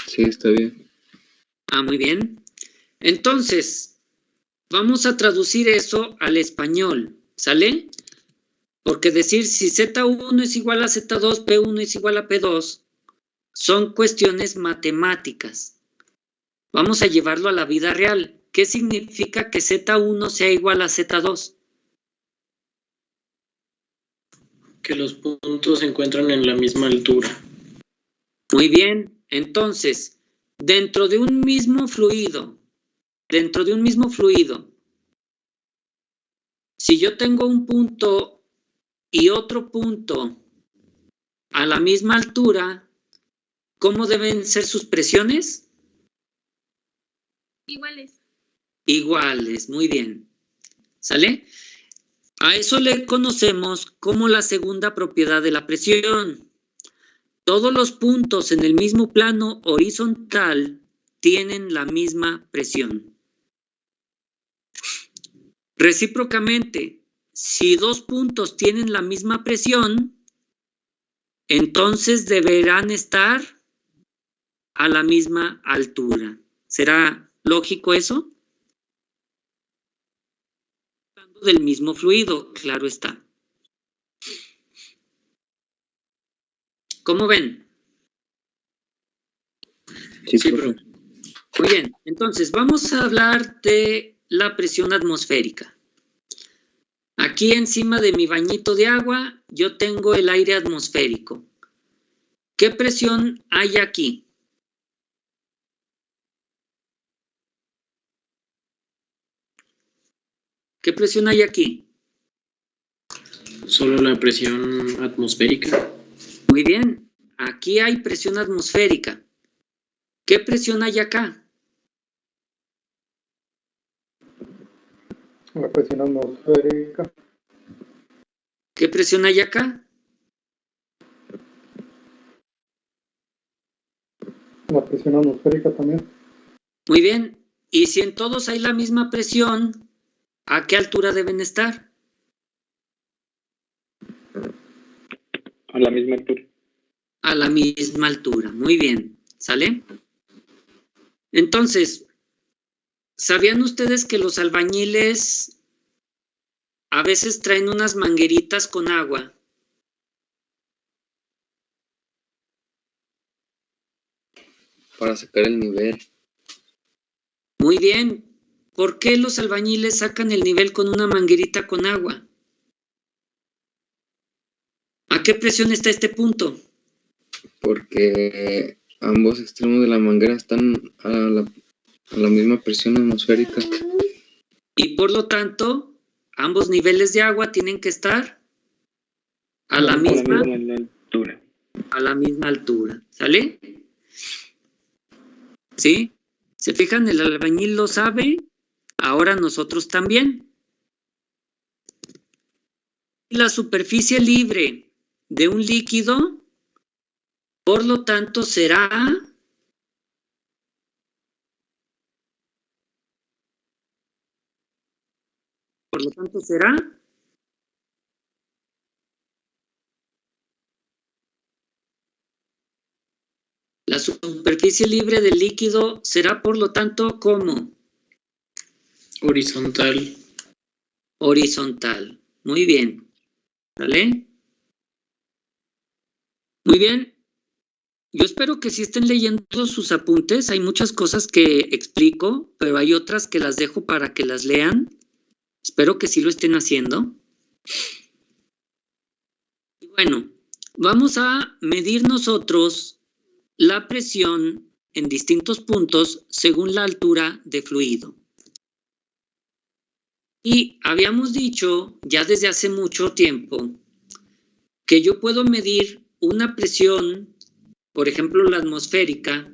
S9: Sí, está bien.
S1: Ah, muy bien. Entonces, vamos a traducir eso al español, ¿sale? Porque decir si Z1 es igual a Z2, P1 es igual a P2, son cuestiones matemáticas. Vamos a llevarlo a la vida real. ¿Qué significa que Z1 sea igual a Z2?
S4: Que los puntos se encuentran en la misma altura.
S1: Muy bien. Entonces, dentro de un mismo fluido, si yo tengo un punto y otro punto a la misma altura, ¿cómo deben ser sus presiones?
S7: Iguales.
S1: Iguales, muy bien. ¿Sale? A eso le conocemos como la segunda propiedad de la presión. Todos los puntos en el mismo plano horizontal tienen la misma presión. Recíprocamente, si dos puntos tienen la misma presión, entonces deberán estar a la misma altura. ¿Será lógico eso? Hablando del mismo fluido, claro está. ¿Cómo ven?
S9: Sí, profe.
S1: Muy bien, entonces vamos a hablar de la presión atmosférica. Aquí encima de mi bañito de agua, yo tengo el aire atmosférico. ¿Qué presión hay aquí? ¿Qué presión hay aquí?
S4: Solo la presión atmosférica.
S1: Muy bien, aquí hay presión atmosférica. ¿Qué presión hay acá?
S2: La presión atmosférica.
S1: ¿Qué presión hay acá?
S2: La presión atmosférica también.
S1: Muy bien, y si en todos hay la misma presión, ¿a qué altura deben estar?
S5: A la misma altura.
S1: A la misma altura, muy bien, ¿sale? Entonces, ¿sabían ustedes que los albañiles a veces traen unas mangueritas con agua?
S9: Para sacar el nivel.
S1: Muy bien. ¿Por qué los albañiles sacan el nivel con una manguerita con agua? ¿A qué presión está este punto?
S9: Porque ambos extremos de la manguera están a la misma presión atmosférica.
S1: Y por lo tanto, ambos niveles de agua tienen que estar a la misma
S5: altura.
S1: A la misma altura. ¿Sale? ¿Sí? ¿Se fijan? El albañil lo sabe. Ahora nosotros también. La superficie libre de un líquido, por lo tanto, será la superficie libre del líquido será, por lo tanto, ¿cómo?
S4: Horizontal.
S1: Horizontal. Muy bien. ¿Vale? Muy bien. Yo espero que sí estén leyendo sus apuntes. Hay muchas cosas que explico, pero hay otras que las dejo para que las lean. Espero que sí lo estén haciendo. Y bueno, vamos a medir nosotros la presión en distintos puntos según la altura de fluido. Y habíamos dicho ya desde hace mucho tiempo que yo puedo medir una presión, por ejemplo la atmosférica,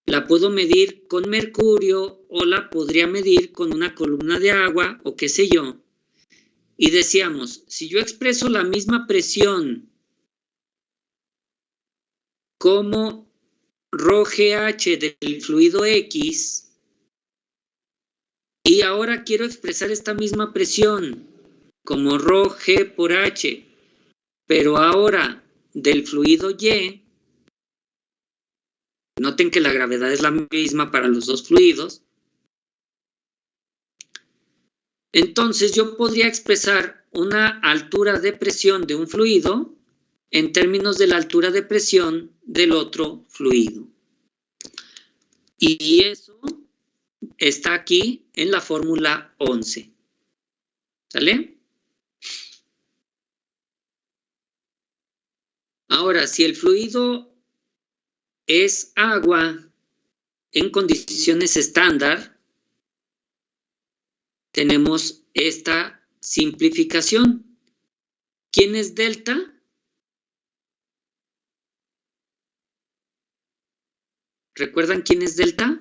S1: la puedo medir con mercurio o la podría medir con una columna de agua o qué sé yo. Y decíamos, si yo expreso la misma presión como ρGH del fluido X, y ahora quiero expresar esta misma presión como ρG por H, pero ahora del fluido Y, noten que la gravedad es la misma para los dos fluidos, entonces yo podría expresar una altura de presión de un fluido en términos de la altura de presión del otro fluido. Y eso está aquí en la fórmula 11. ¿Sale? Ahora, si el fluido es agua en condiciones estándar, tenemos esta simplificación. ¿Quién es delta? ¿Recuerdan quién es delta?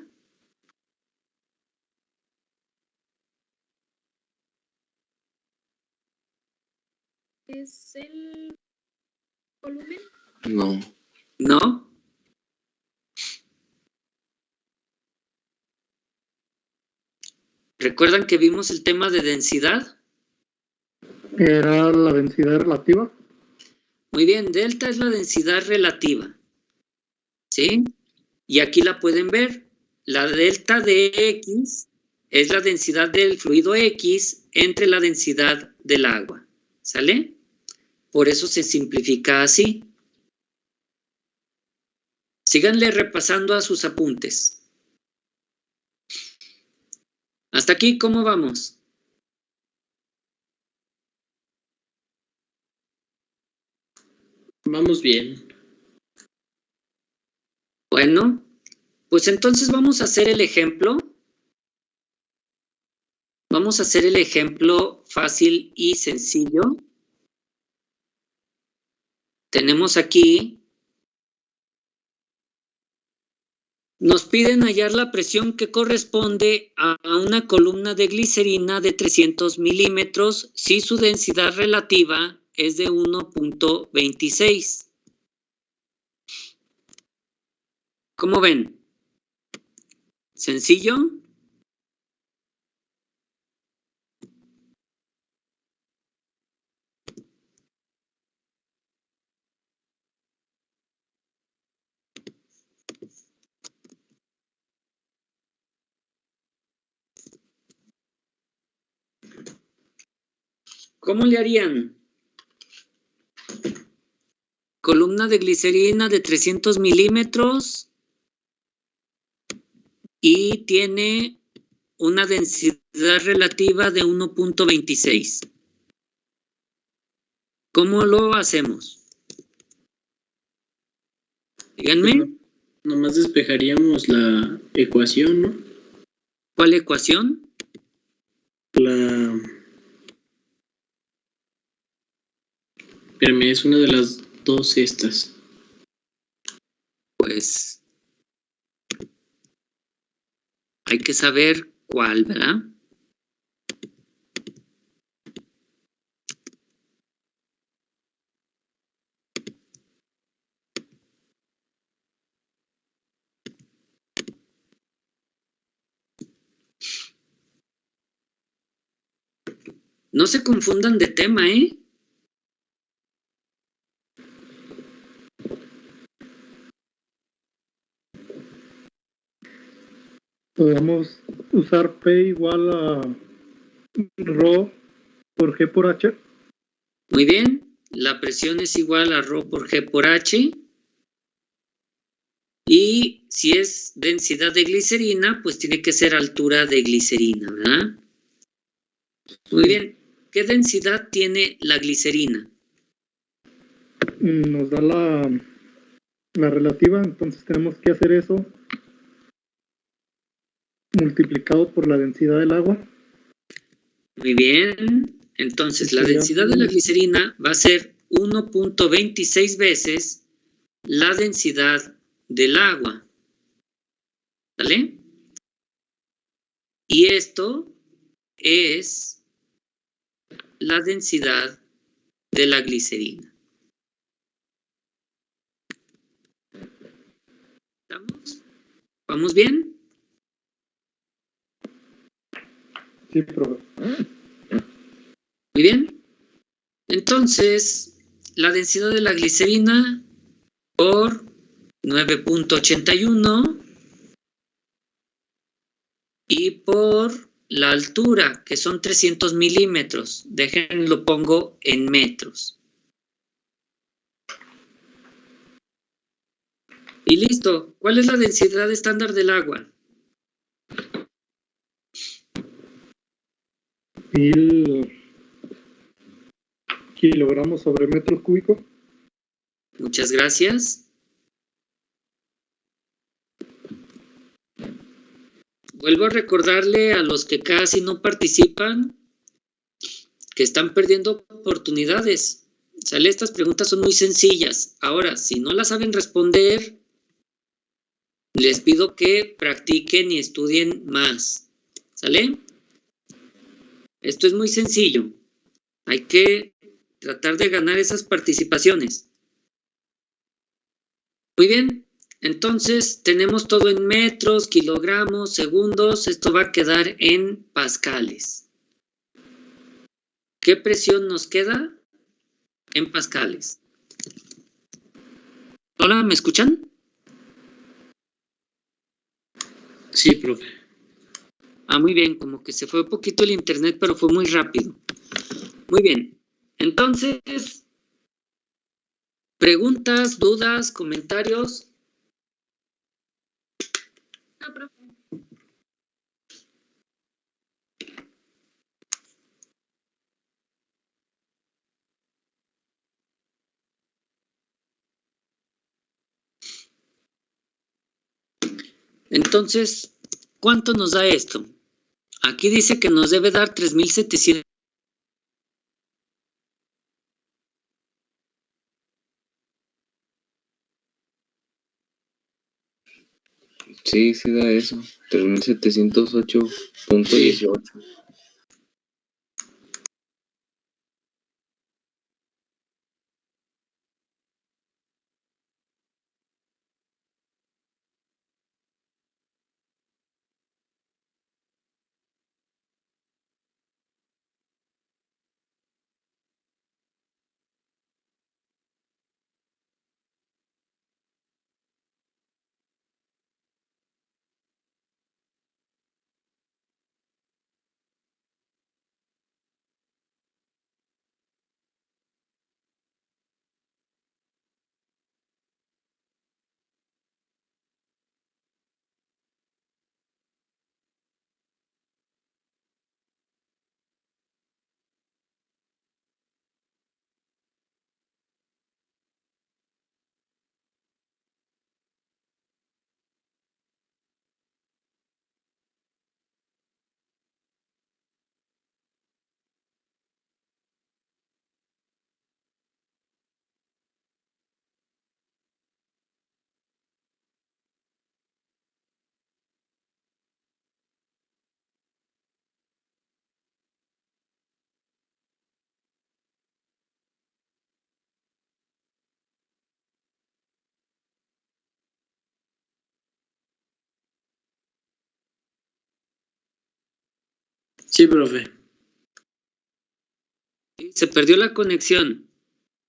S7: ¿Es el volumen?
S9: No.
S1: ¿No? ¿Recuerdan que vimos el tema de densidad?
S2: Era la densidad relativa.
S1: Muy bien, delta es la densidad relativa. ¿Sí? Y aquí la pueden ver. La delta de X es la densidad del fluido X entre la densidad del agua. ¿Sale? Por eso se simplifica así. Síganle repasando a sus apuntes. Hasta aquí, ¿cómo vamos?
S4: Vamos bien.
S1: Bueno, pues entonces vamos a hacer el ejemplo. Vamos a hacer el ejemplo fácil y sencillo. Tenemos aquí, nos piden hallar la presión que corresponde a una columna de glicerina de 300 milímetros si su densidad relativa es de 1.26. ¿Cómo ven? ¿Sencillo? ¿Cómo le harían? Columna de glicerina de 300 milímetros y tiene una densidad relativa de 1.26. ¿Cómo lo hacemos? Díganme.
S4: Nomás despejaríamos la ecuación, ¿no?
S1: ¿Cuál ecuación?
S4: Espérame, es una de las dos estas.
S1: Pues hay que saber cuál, ¿verdad? No se confundan de tema, ¿eh?
S2: Podemos usar P igual a Rho por G por H.
S1: Muy bien, la presión es igual a Rho por G por H. Y si es densidad de glicerina, pues tiene que ser altura de glicerina, ¿verdad? Muy bien, ¿qué densidad tiene la glicerina?
S2: Nos da la relativa, entonces tenemos que hacer eso multiplicado por la densidad del agua.
S1: Muy bien, entonces la densidad de la glicerina va a ser 1.26 veces la densidad del agua. ¿Vale? Y esto es la densidad de la glicerina. ¿Estamos? ¿Vamos bien?
S2: Sí, profe.
S1: Muy bien. Entonces, la densidad de la glicerina por 9.81 y por la altura, que son 300 milímetros. Déjenlo pongo en metros. Y listo. ¿Cuál es la densidad estándar del agua?
S2: 1000 kilogramos sobre metro cúbico.
S1: Muchas gracias. Vuelvo a recordarle a los que casi no participan que están perdiendo oportunidades. ¿Sale? Estas preguntas son muy sencillas. Ahora, si no las saben responder, les pido que practiquen y estudien más. ¿Sale? Esto es muy sencillo. Hay que tratar de ganar esas participaciones. Muy bien. Entonces, tenemos todo en metros, kilogramos, segundos. Esto va a quedar en pascales. ¿Qué presión nos queda? En pascales. ¿Hola? ¿Me escuchan?
S4: Sí, profe.
S1: Ah, muy bien. Como que se fue un poquito el internet, pero fue muy rápido. Muy bien. Entonces, preguntas, dudas, comentarios.
S7: No, profe.
S1: Entonces, ¿cuánto nos da esto? Aquí dice que nos debe dar 3.700.
S9: Sí, sí da eso. 3708.18.
S4: Sí, profe.
S1: Se perdió la conexión.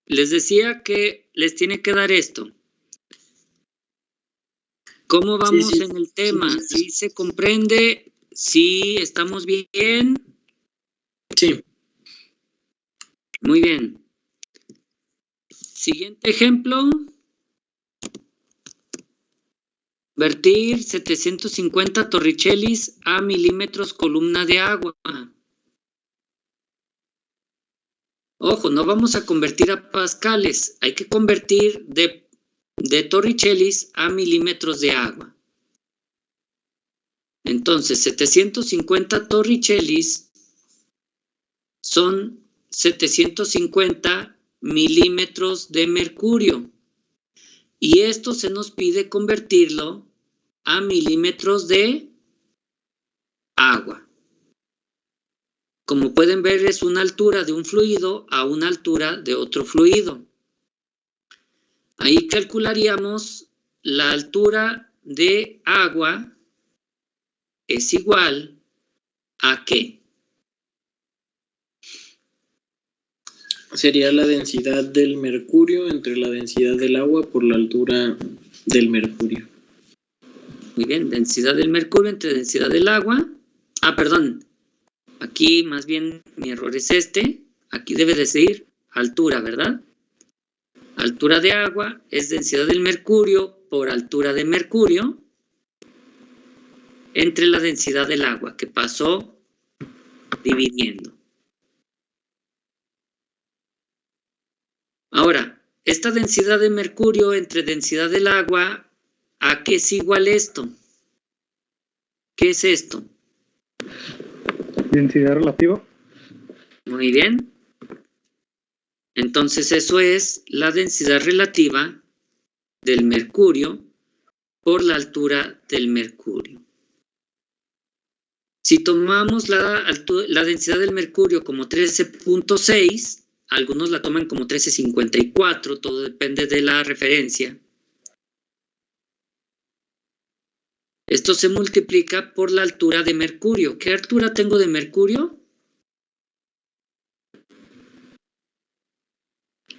S1: Les decía que les tiene que dar esto. ¿Cómo vamos
S4: Sí.
S1: en el tema? ¿Sí se comprende? ¿Sí estamos bien?
S4: Sí.
S1: Muy bien. Siguiente ejemplo. Vertir 750 torricellis a milímetros columna de agua. Ojo, no vamos a convertir a pascales. Hay que convertir de torricellis a milímetros de agua. Entonces, 750 torricellis son 750 milímetros de mercurio. Y esto se nos pide convertirlo a milímetros de agua. Como pueden ver, es una altura de un fluido a una altura de otro fluido. Ahí calcularíamos la altura de agua es igual a ¿qué?
S4: Sería la densidad del mercurio entre la densidad del agua por la altura del mercurio.
S1: Muy bien, densidad del mercurio entre densidad del agua. Ah, perdón. Aquí más bien mi error es este. Aquí debe decir altura, ¿verdad? Altura de agua es densidad del mercurio por altura de mercurio entre la densidad del agua que pasó dividiendo. Ahora, esta densidad de mercurio entre densidad del agua, ¿a qué es igual esto? ¿Qué es esto?
S2: Densidad relativa.
S1: Muy bien. Entonces eso es la densidad relativa del mercurio por la altura del mercurio. Si tomamos la densidad del mercurio como 13.6, algunos la toman como 13.54, todo depende de la referencia. Esto se multiplica por la altura de mercurio. ¿Qué altura tengo de mercurio?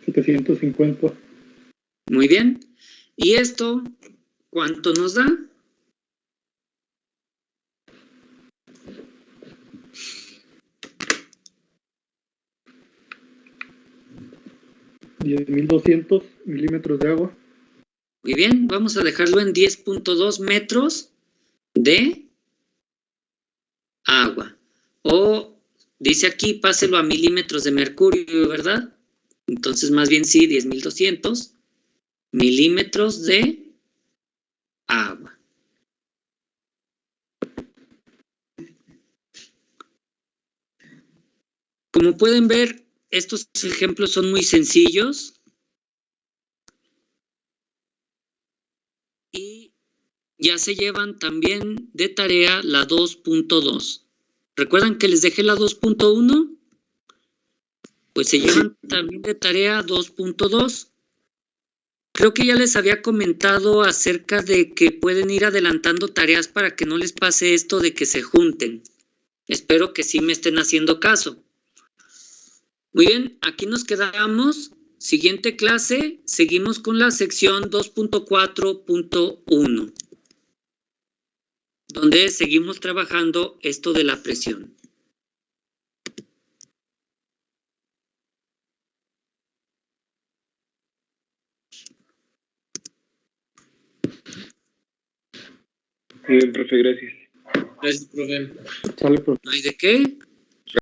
S2: 750.
S1: Muy bien. ¿Y esto cuánto nos da?
S2: $10,200 milímetros de agua.
S1: Muy bien, vamos a dejarlo en 10.2 metros de agua. O dice aquí, páselo a milímetros de mercurio, ¿verdad? Entonces, más bien sí, 10.200 milímetros de agua. Como pueden ver, estos ejemplos son muy sencillos. Y ya se llevan también de tarea la 2.2. ¿Recuerdan que les dejé la 2.1? Pues se llevan también de tarea 2.2. Creo que ya les había comentado acerca de que pueden ir adelantando tareas para que no les pase esto de que se junten. Espero que sí me estén haciendo caso. Muy bien, aquí nos quedamos. Siguiente clase, seguimos con la sección 2.4.1, donde seguimos trabajando esto de la presión.
S5: Muy bien, profe, gracias.
S4: Gracias, profe.
S2: Sale, profe.
S1: ¿No hay de qué?